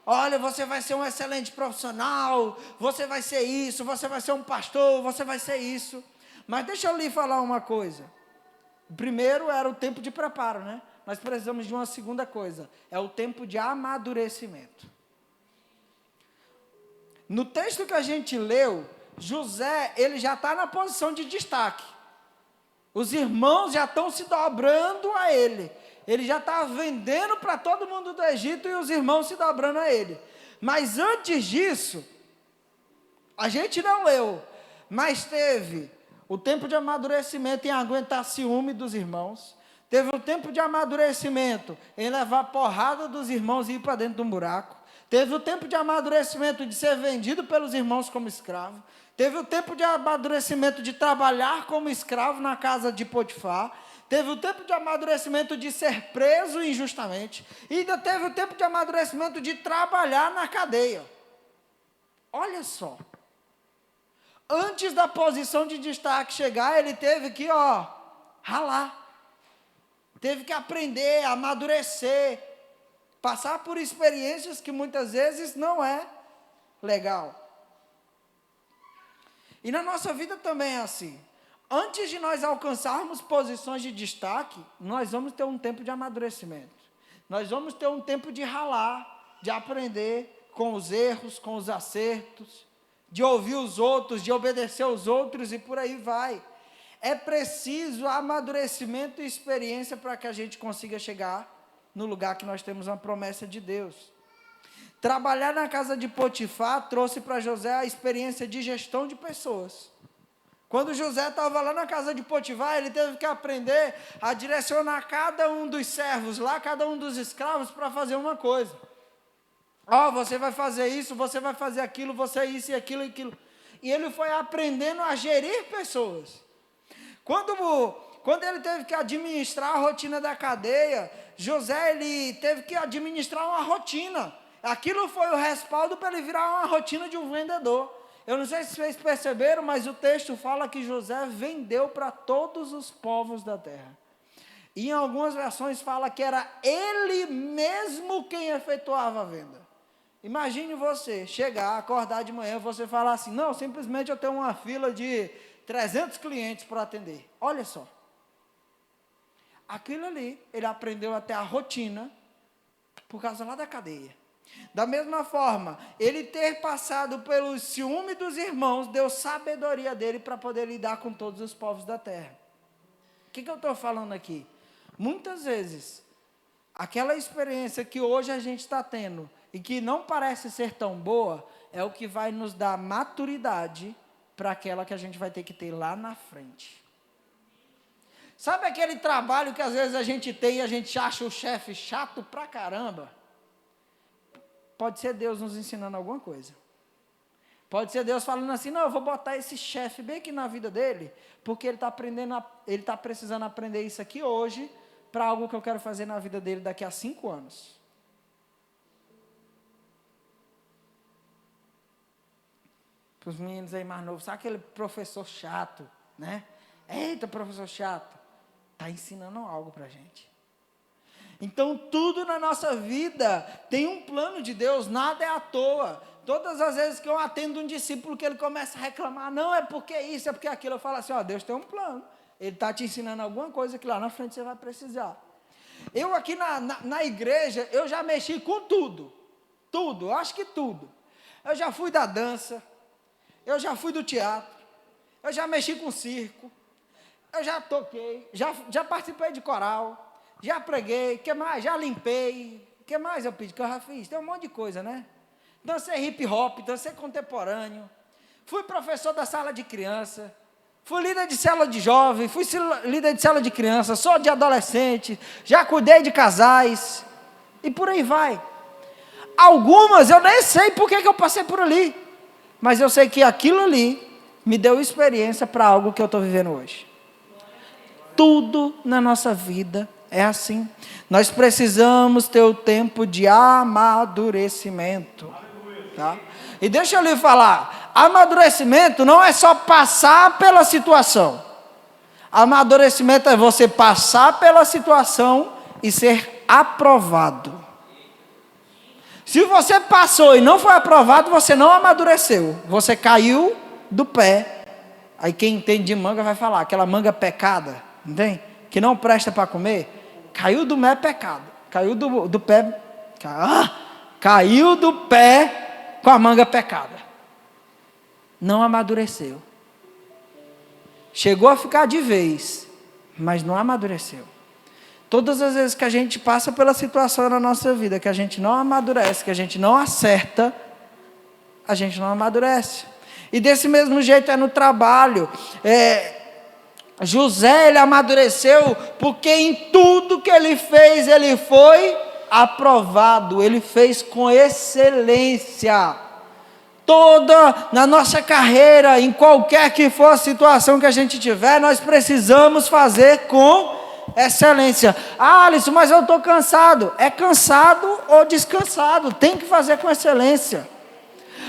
olha, você vai ser um excelente profissional, você vai ser isso, você vai ser um pastor, você vai ser isso. Mas deixa eu lhe falar uma coisa. Primeiro era o tempo de preparo, né? Nós precisamos de uma segunda coisa, é o tempo de amadurecimento. No texto que a gente leu, José, ele já está na posição de destaque. Os irmãos já estão se dobrando a ele. Ele já está vendendo para todo mundo do Egito e os irmãos se dobrando a ele. Mas antes disso, a gente não leu, mas teve o tempo de amadurecimento em aguentar ciúme dos irmãos. Teve o tempo de amadurecimento em levar porrada dos irmãos e ir para dentro de um buraco. Teve o tempo de amadurecimento de ser vendido pelos irmãos como escravo. Teve o tempo de amadurecimento de trabalhar como escravo na casa de Potifar. Teve o tempo de amadurecimento de ser preso injustamente. E ainda teve o tempo de amadurecimento de trabalhar na cadeia. Olha só. Antes da posição de destaque chegar, ele teve que, ralar. Teve que aprender, amadurecer, passar por experiências que muitas vezes não é legal. E na nossa vida também é assim. Antes de nós alcançarmos posições de destaque, nós vamos ter um tempo de amadurecimento. Nós vamos ter um tempo de ralar, de aprender com os erros, com os acertos, de ouvir os outros, de obedecer os outros e por aí vai. É preciso amadurecimento e experiência para que a gente consiga chegar no lugar que nós temos uma promessa de Deus. Trabalhar na casa de Potifar trouxe para José a experiência de gestão de pessoas. Quando José estava lá na casa de Potifar, ele teve que aprender a direcionar cada um dos servos lá, cada um dos escravos para fazer uma coisa. Você vai fazer isso, você vai fazer aquilo, você isso e aquilo e aquilo. E ele foi aprendendo a gerir pessoas. Quando ele teve que administrar a rotina da cadeia, José, ele teve que administrar uma rotina. Aquilo foi o respaldo para ele virar uma rotina de um vendedor. Eu não sei se vocês perceberam, mas o texto fala que José vendeu para todos os povos da terra. E em algumas versões fala que era ele mesmo quem efetuava a venda. Imagine você chegar, acordar de manhã, você falar assim, não, simplesmente eu tenho uma fila de 300 clientes para atender. Olha só. Aquilo ali, ele aprendeu até a rotina, por causa lá da cadeia. Da mesma forma, ele ter passado pelo ciúme dos irmãos, deu sabedoria dele para poder lidar com todos os povos da terra. O que eu estou falando aqui? Muitas vezes, aquela experiência que hoje a gente está tendo, e que não parece ser tão boa, é o que vai nos dar maturidade para aquela que a gente vai ter que ter lá na frente. Sabe aquele trabalho que às vezes a gente tem e a gente acha o chefe chato pra caramba? Pode ser Deus nos ensinando alguma coisa. Pode ser Deus falando assim, não, eu vou botar esse chefe bem aqui na vida dele, porque ele está precisando aprender isso aqui hoje, para algo que eu quero fazer na vida dele daqui a 5 anos. Para os meninos aí mais novos, sabe aquele professor chato, né? Eita, professor chato. Está ensinando algo para a gente. Então, tudo na nossa vida tem um plano de Deus, nada é à toa. Todas as vezes que eu atendo um discípulo que ele começa a reclamar, não, é porque isso, é porque aquilo, eu falo assim, ó, Deus tem um plano. Ele está te ensinando alguma coisa que lá na frente você vai precisar. Eu aqui na igreja, eu já mexi com tudo. Tudo, eu acho que tudo. Eu já fui da dança, eu já fui do teatro, eu já mexi com circo, eu já toquei, já participei de coral, já preguei, que mais? Já limpei, que mais eu pedi? Que eu já fiz, tem um monte de coisa, né? Dancei hip hop, dancei contemporâneo, fui professor da sala de criança, fui líder de célula de jovem, fui líder de célula de criança, sou de adolescente, já cuidei de casais, e por aí vai. Algumas eu nem sei por que eu passei por ali, mas eu sei que aquilo ali me deu experiência para algo que eu estou vivendo hoje. Tudo na nossa vida é assim. Nós precisamos ter o tempo de amadurecimento. Tá? E deixa eu lhe falar, amadurecimento não é só passar pela situação. Amadurecimento é você passar pela situação e ser aprovado. Se você passou e não foi aprovado, você não amadureceu. Você caiu do pé. Aí quem entende de manga vai falar, aquela manga pecada, entende? Que não presta para comer. Caiu do pé pecado. Caiu do pé. Caiu do pé com a manga pecada. Não amadureceu. Chegou a ficar de vez, mas não amadureceu. Todas as vezes que a gente passa pela situação na nossa vida, que a gente não amadurece, que a gente não acerta, a gente não amadurece. E desse mesmo jeito é no trabalho. José, ele amadureceu, porque em tudo que ele fez, ele foi aprovado, ele fez com excelência. Toda na nossa carreira, em qualquer que for a situação que a gente tiver, nós precisamos fazer com excelência. Alisson, mas eu estou cansado. É cansado ou descansado, tem que fazer com excelência.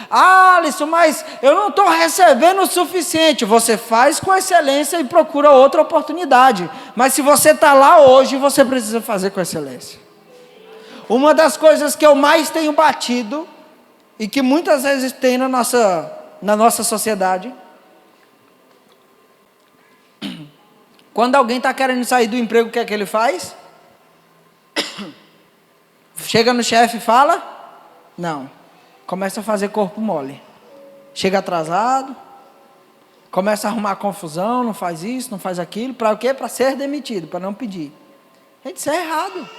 Alisson, mas eu não estou recebendo o suficiente. Você faz com excelência e procura outra oportunidade. Mas se você está lá hoje, você precisa fazer com excelência. Uma das coisas que eu mais tenho batido, e que muitas vezes tem na nossa sociedade, quando alguém está querendo sair do emprego, o que é que ele faz? Chega no chefe e fala? Não. Começa a fazer corpo mole. Chega atrasado, começa a arrumar confusão, não faz isso, não faz aquilo. Para o quê? Para ser demitido, para não pedir. Gente, isso é errado.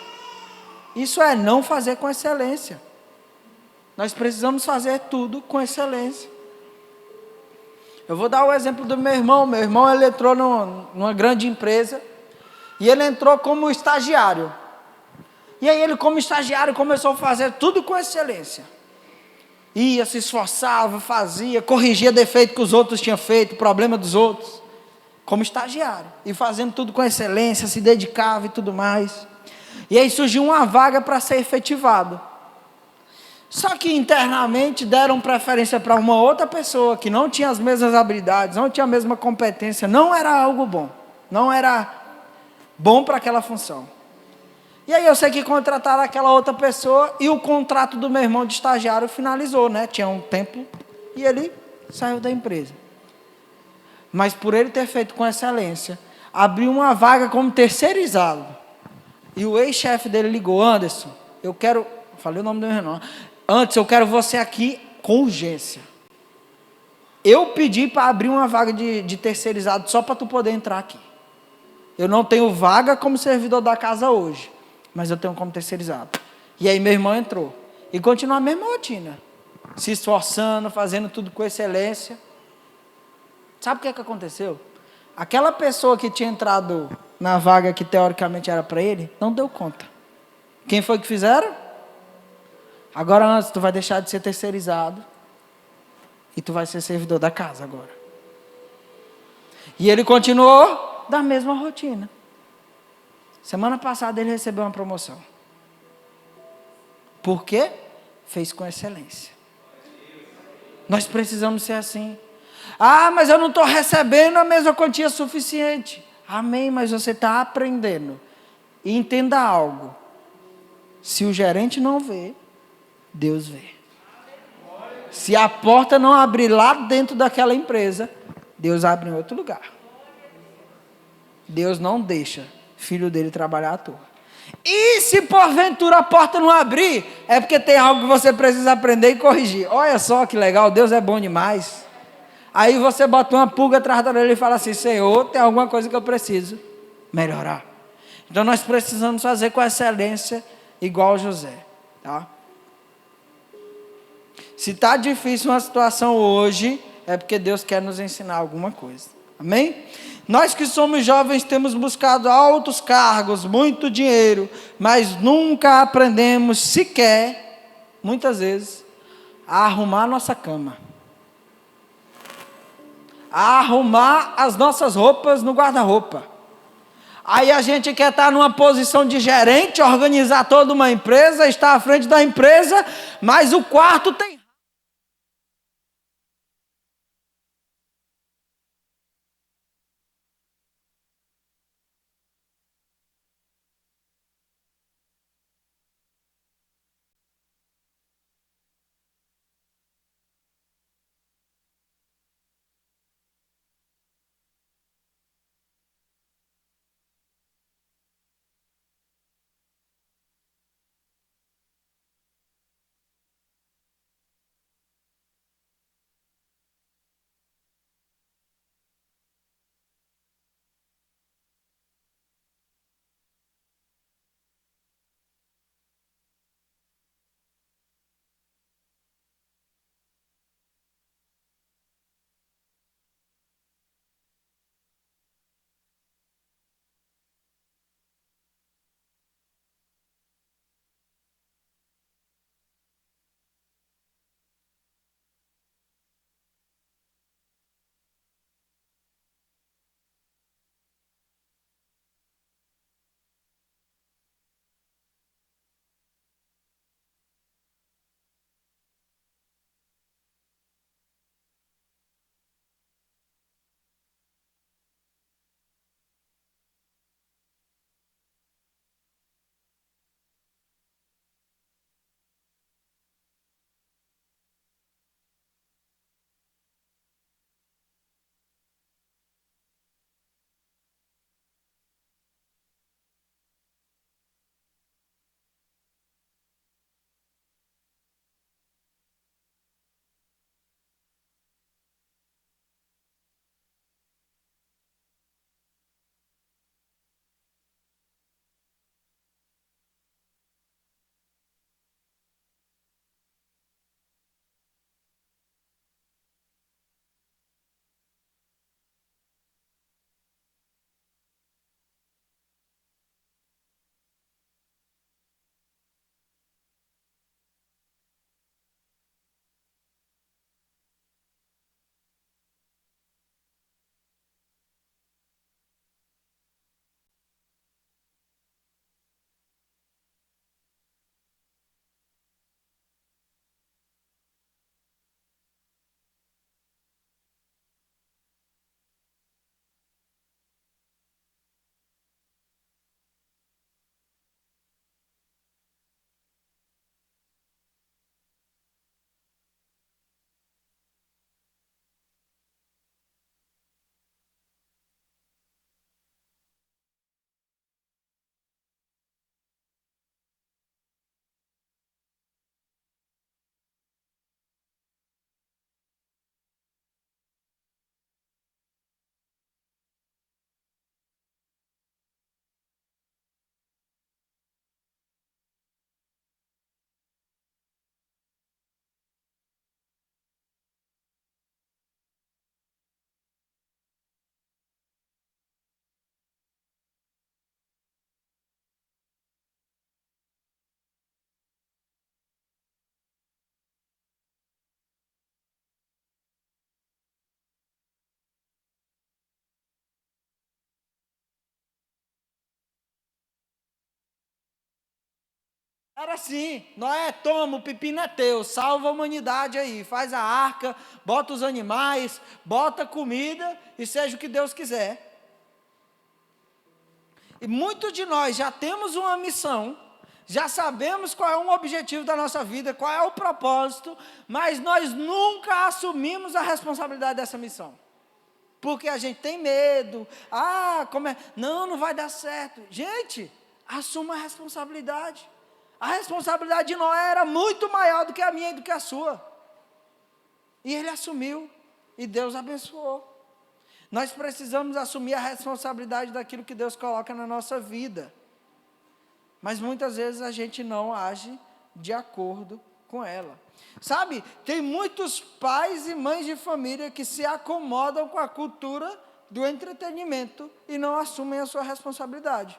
Isso é não fazer com excelência. Nós precisamos fazer tudo com excelência. Eu vou dar o exemplo do meu irmão. Meu irmão, ele entrou numa grande empresa, e ele entrou como estagiário. E aí ele, como estagiário, começou a fazer tudo com excelência. Ia, se esforçava, fazia, corrigia defeito que os outros tinham feito, problema dos outros, como estagiário, e fazendo tudo com excelência, se dedicava e tudo mais. E aí surgiu uma vaga para ser efetivado. Só que internamente deram preferência para uma outra pessoa que não tinha as mesmas habilidades, não tinha a mesma competência, não era algo bom, não era bom para aquela função. E aí eu sei que contrataram aquela outra pessoa e o contrato do meu irmão de estagiário finalizou, né? Tinha um tempo e ele saiu da empresa. Mas por ele ter feito com excelência, abriu uma vaga como terceirizado. E o ex-chefe dele ligou: Anderson, eu quero, falei o nome do meu irmão, antes eu quero você aqui com urgência. Eu pedi para abrir uma vaga de terceirizado só para tu poder entrar aqui. Eu não tenho vaga como servidor da casa hoje, mas eu tenho como terceirizado. E aí meu irmão entrou. E continua a mesma rotina. Se esforçando, fazendo tudo com excelência. Sabe o que aconteceu? Aquela pessoa que tinha entrado na vaga que teoricamente era para ele, não deu conta. Quem foi que fizeram? Agora antes tu vai deixar de ser terceirizado e tu vai ser servidor da casa agora. E ele continuou da mesma rotina. Semana passada ele recebeu uma promoção. Por quê? Fez com excelência. Nós precisamos ser assim. Ah, mas eu não estou recebendo a mesma quantia suficiente. Amém, mas você está aprendendo. E entenda algo. Se o gerente não vê, Deus vê. Se a porta não abrir lá dentro daquela empresa, Deus abre em outro lugar. Deus não deixa filho dele trabalhar à toa. E se porventura a porta não abrir, é porque tem algo que você precisa aprender e corrigir. Olha só que legal, Deus é bom demais. Aí você bota uma pulga atrás da orelha e fala assim: Senhor, tem alguma coisa que eu preciso melhorar. Então nós precisamos fazer com excelência igual José, tá? Se está difícil uma situação hoje, é porque Deus quer nos ensinar alguma coisa. Amém? Nós que somos jovens temos buscado altos cargos, muito dinheiro, mas nunca aprendemos sequer, muitas vezes, a arrumar a nossa cama. A arrumar as nossas roupas no guarda-roupa. Aí a gente quer estar numa posição de gerente, organizar toda uma empresa, estar à frente da empresa, mas o quarto tem Era assim, Noé, toma, o pepino é teu, salva a humanidade aí, faz a arca, bota os animais, bota comida e seja o que Deus quiser. E muitos de nós já temos uma missão, já sabemos qual é o objetivo da nossa vida, qual é o propósito, mas nós nunca assumimos a responsabilidade dessa missão. Porque a gente tem medo, como é? Não vai dar certo. Gente, assuma a responsabilidade. A responsabilidade de Noé era muito maior do que a minha e do que a sua. E ele assumiu, e Deus abençoou. Nós precisamos assumir a responsabilidade daquilo que Deus coloca na nossa vida. Mas muitas vezes a gente não age de acordo com ela. Sabe, tem muitos pais e mães de família que se acomodam com a cultura do entretenimento e não assumem a sua responsabilidade.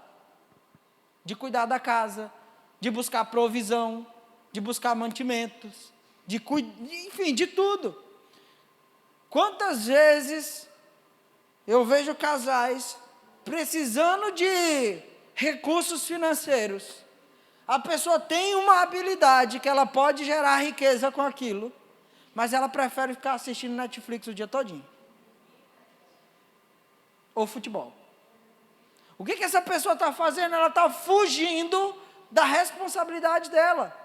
De cuidar da casa, de buscar provisão, de buscar mantimentos, enfim, de tudo. Quantas vezes eu vejo casais precisando de recursos financeiros. A pessoa tem uma habilidade que ela pode gerar riqueza com aquilo, mas ela prefere ficar assistindo Netflix o dia todinho. Ou futebol. O que essa pessoa está fazendo? Ela está fugindo da responsabilidade dela.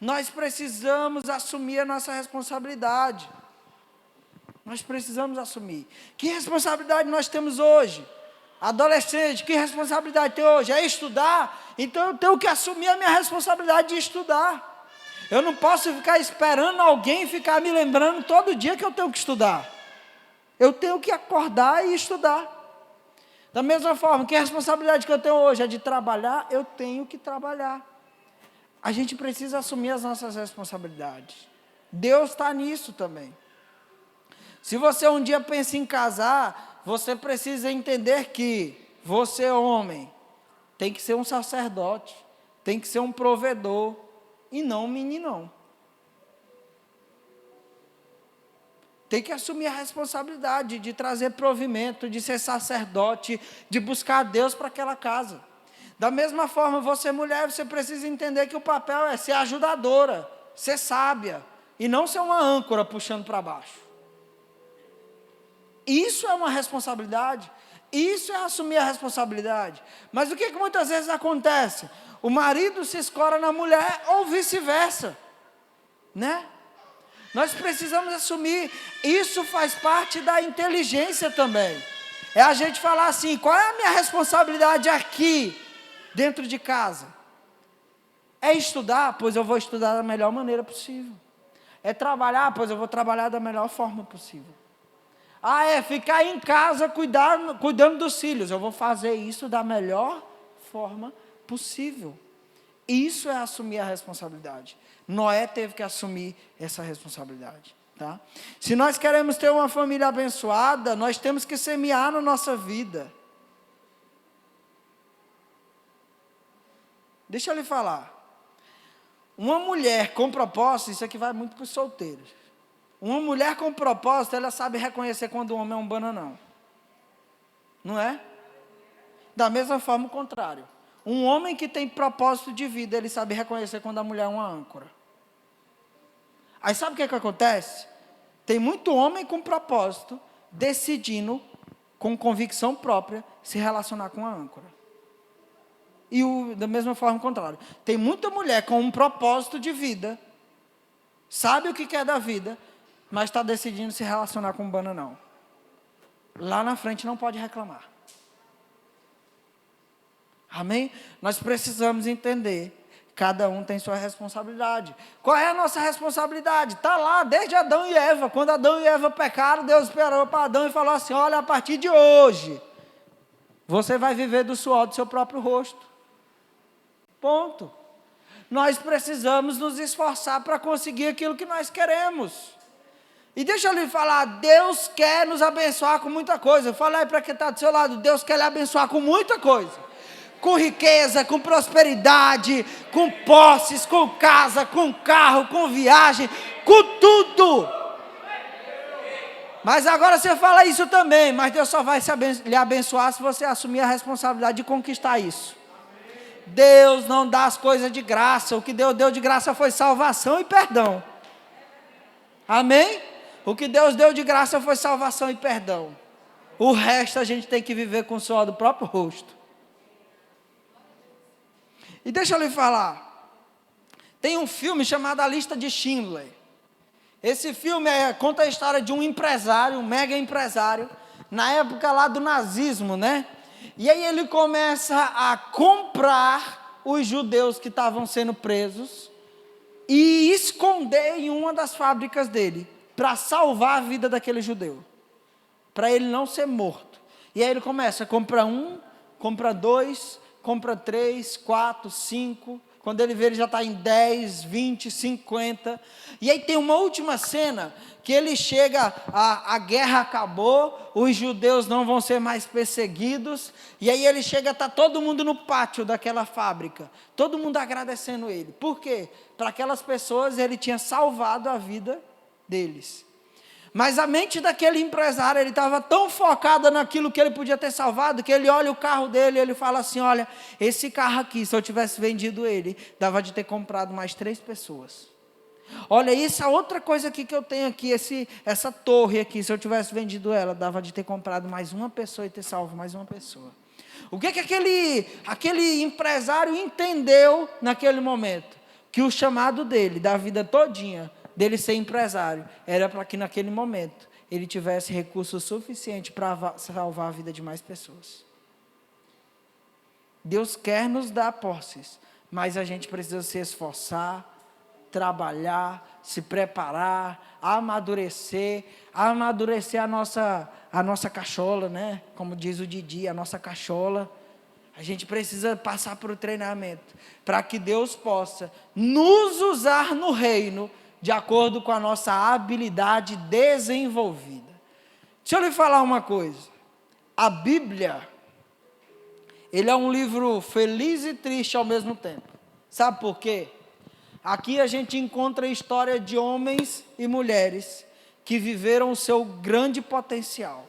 Nós precisamos assumir a nossa responsabilidade. Nós precisamos assumir. Que responsabilidade nós temos hoje? Adolescente, que responsabilidade tem hoje? É estudar? Então eu tenho que assumir a minha responsabilidade de estudar. Eu não posso ficar esperando alguém ficar me lembrando todo dia que eu tenho que estudar. Eu tenho que acordar e estudar. Da mesma forma, que a responsabilidade que eu tenho hoje é de trabalhar, eu tenho que trabalhar. A gente precisa assumir as nossas responsabilidades. Deus está nisso também. Se você um dia pensa em casar, você precisa entender que você, homem, tem que ser um sacerdote, tem que ser um provedor, e não um meninão. Tem que assumir a responsabilidade de trazer provimento, de ser sacerdote, de buscar a Deus para aquela casa. Da mesma forma, você mulher, você precisa entender que o papel é ser ajudadora, ser sábia, e não ser uma âncora puxando para baixo. Isso é uma responsabilidade, isso é assumir a responsabilidade. Mas o que muitas vezes acontece? O marido se escora na mulher ou vice-versa, né? Nós precisamos assumir, isso faz parte da inteligência também. É a gente falar assim, qual é a minha responsabilidade aqui, dentro de casa? É estudar? Pois eu vou estudar da melhor maneira possível. É trabalhar? Pois eu vou trabalhar da melhor forma possível. É ficar em casa cuidando dos filhos. Eu vou fazer isso da melhor forma possível. Isso é assumir a responsabilidade. Noé teve que assumir essa responsabilidade. Tá? Se nós queremos ter uma família abençoada, nós temos que semear na nossa vida. Deixa eu lhe falar. Uma mulher com propósito, isso aqui vai muito para os solteiros. Uma mulher com propósito, ela sabe reconhecer quando o homem é um bananão. Não é? Da mesma forma, o contrário. Um homem que tem propósito de vida, ele sabe reconhecer quando a mulher é uma âncora. Aí sabe o que acontece? Tem muito homem com propósito, decidindo, com convicção própria, se relacionar com a âncora. E da mesma forma, o contrário. Tem muita mulher com um propósito de vida, sabe o que quer da vida, mas está decidindo se relacionar com um bananão. Lá na frente não pode reclamar. Amém? Nós precisamos entender, cada um tem sua responsabilidade. Qual é a nossa responsabilidade? Está lá desde Adão e Eva. Quando Adão e Eva pecaram, Deus esperou para Adão e falou assim, olha, a partir de hoje, você vai viver do suor do seu próprio rosto. Ponto. Nós precisamos nos esforçar para conseguir aquilo que nós queremos. E deixa eu lhe falar, Deus quer nos abençoar com muita coisa. Fala aí para quem está do seu lado, Deus quer lhe abençoar com muita coisa. Com riqueza, com prosperidade, com posses, com casa, com carro, com viagem, com tudo. Mas agora você fala isso também, mas Deus só vai lhe abençoar se você assumir a responsabilidade de conquistar isso. Deus não dá as coisas de graça. O que Deus deu de graça foi salvação e perdão. Amém? O que Deus deu de graça foi salvação e perdão. O resto a gente tem que viver com o suor do próprio rosto. E deixa eu lhe falar. Tem um filme chamado A Lista de Schindler. Esse filme conta a história de um empresário, um mega empresário, na época lá do nazismo, né? E aí ele começa a comprar os judeus que estavam sendo presos e esconder em uma das fábricas dele, para salvar a vida daquele judeu, para ele não ser morto. E aí ele começa a comprar um, compra dois, compra 3, 4, 5, quando ele vê ele já está em 10, 20, 50, e aí tem uma última cena, que ele chega, a guerra acabou, os judeus não vão ser mais perseguidos, e aí ele chega, está todo mundo no pátio daquela fábrica, todo mundo agradecendo ele. Por quê? Para aquelas pessoas ele tinha salvado a vida deles. Mas a mente daquele empresário, ele estava tão focado naquilo que ele podia ter salvado, que ele olha o carro dele e ele fala assim, olha, esse carro aqui, se eu tivesse vendido ele, dava de ter comprado mais 3 pessoas. Olha, isso é outra coisa aqui que eu tenho aqui, essa torre aqui, se eu tivesse vendido ela, dava de ter comprado mais uma pessoa e ter salvo mais uma pessoa. O que aquele empresário entendeu naquele momento? Que o chamado dele, da vida todinha, dele ser empresário, era para que naquele momento ele tivesse recurso suficiente para salvar a vida de mais pessoas. Deus quer nos dar posses, mas a gente precisa se esforçar, trabalhar, se preparar, amadurecer a nossa cachola, né? Como diz o Didi, a nossa cachola. A gente precisa passar por um treinamento, para que Deus possa nos usar no reino, de acordo com a nossa habilidade desenvolvida. Deixa eu lhe falar uma coisa. A Bíblia, ele é um livro feliz e triste ao mesmo tempo. Sabe por quê? Aqui a gente encontra a história de homens e mulheres que viveram o seu grande potencial.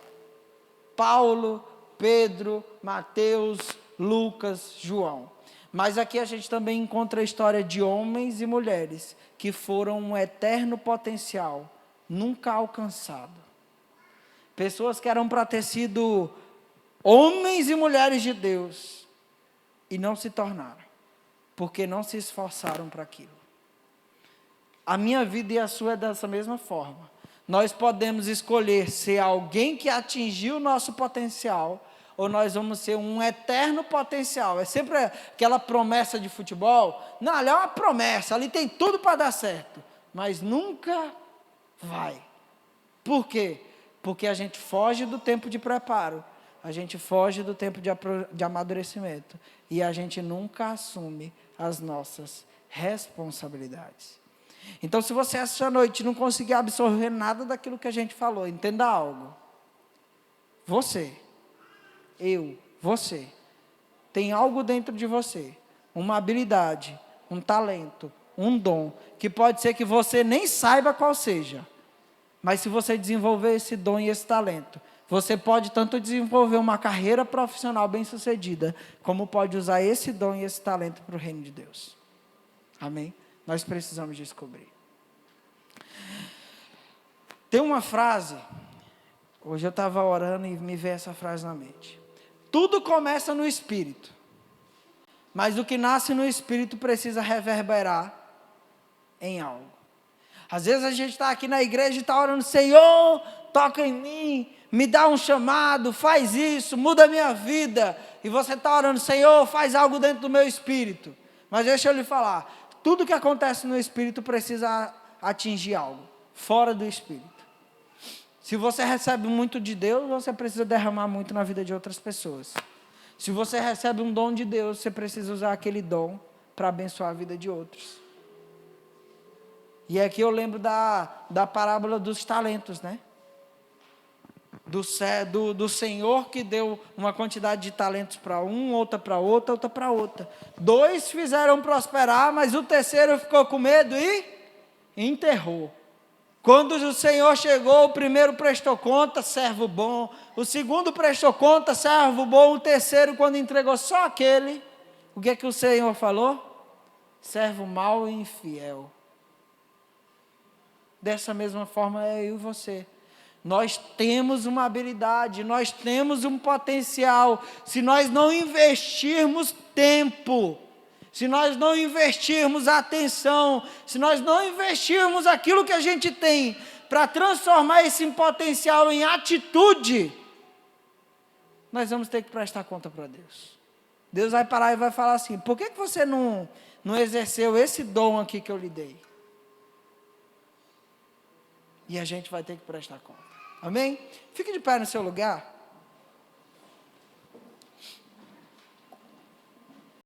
Paulo, Pedro, Mateus, Lucas, João. Mas aqui a gente também encontra a história de homens e mulheres que foram um eterno potencial, nunca alcançado. Pessoas que eram para ter sido homens e mulheres de Deus, e não se tornaram, porque não se esforçaram para aquilo. A minha vida e a sua é dessa mesma forma. Nós podemos escolher ser alguém que atingiu o nosso potencial, ou nós vamos ser um eterno potencial. É sempre aquela promessa de futebol. Não, ali é uma promessa, ali tem tudo para dar certo, mas nunca vai. Por quê? Porque a gente foge do tempo de preparo, a gente foge do tempo de amadurecimento, e a gente nunca assume as nossas responsabilidades. Então, se você essa noite não conseguir absorver nada daquilo que a gente falou, entenda algo. Você tem algo dentro de você, uma habilidade, um talento, um dom, que pode ser que você nem saiba qual seja, mas se você desenvolver esse dom e esse talento, você pode tanto desenvolver uma carreira profissional bem-sucedida, como pode usar esse dom e esse talento para o reino de Deus. Amém? Nós precisamos descobrir. Tem uma frase, hoje eu estava orando e me veio essa frase na mente. Tudo começa no espírito, mas o que nasce no espírito precisa reverberar em algo. Às vezes a gente está aqui na igreja e está orando, Senhor, toca em mim, me dá um chamado, faz isso, muda a minha vida. E você está orando, Senhor, faz algo dentro do meu espírito. Mas deixa eu lhe falar, tudo que acontece no espírito precisa atingir algo, fora do espírito. Se você recebe muito de Deus, você precisa derramar muito na vida de outras pessoas. Se você recebe um dom de Deus, você precisa usar aquele dom para abençoar a vida de outros. E aqui eu lembro da parábola dos talentos, né? Do Senhor que deu uma quantidade de talentos para um, outra para outra, outra para outra. 2 fizeram prosperar, mas o terceiro ficou com medo e enterrou. Quando o Senhor chegou, o primeiro prestou conta, servo bom. O segundo prestou conta, servo bom. O terceiro, quando entregou só aquele, O que é que o Senhor falou? Servo mau e infiel. Dessa mesma forma é eu e você. Nós temos uma habilidade, nós temos um potencial. Se nós não investirmos tempo, se nós não investirmos atenção, se nós não investirmos aquilo que a gente tem para transformar esse potencial em atitude, nós vamos ter que prestar conta para Deus. Deus vai parar e vai falar assim: por que você não exerceu esse dom aqui que eu lhe dei? E a gente vai ter que prestar conta. Amém? Fique de pé no seu lugar.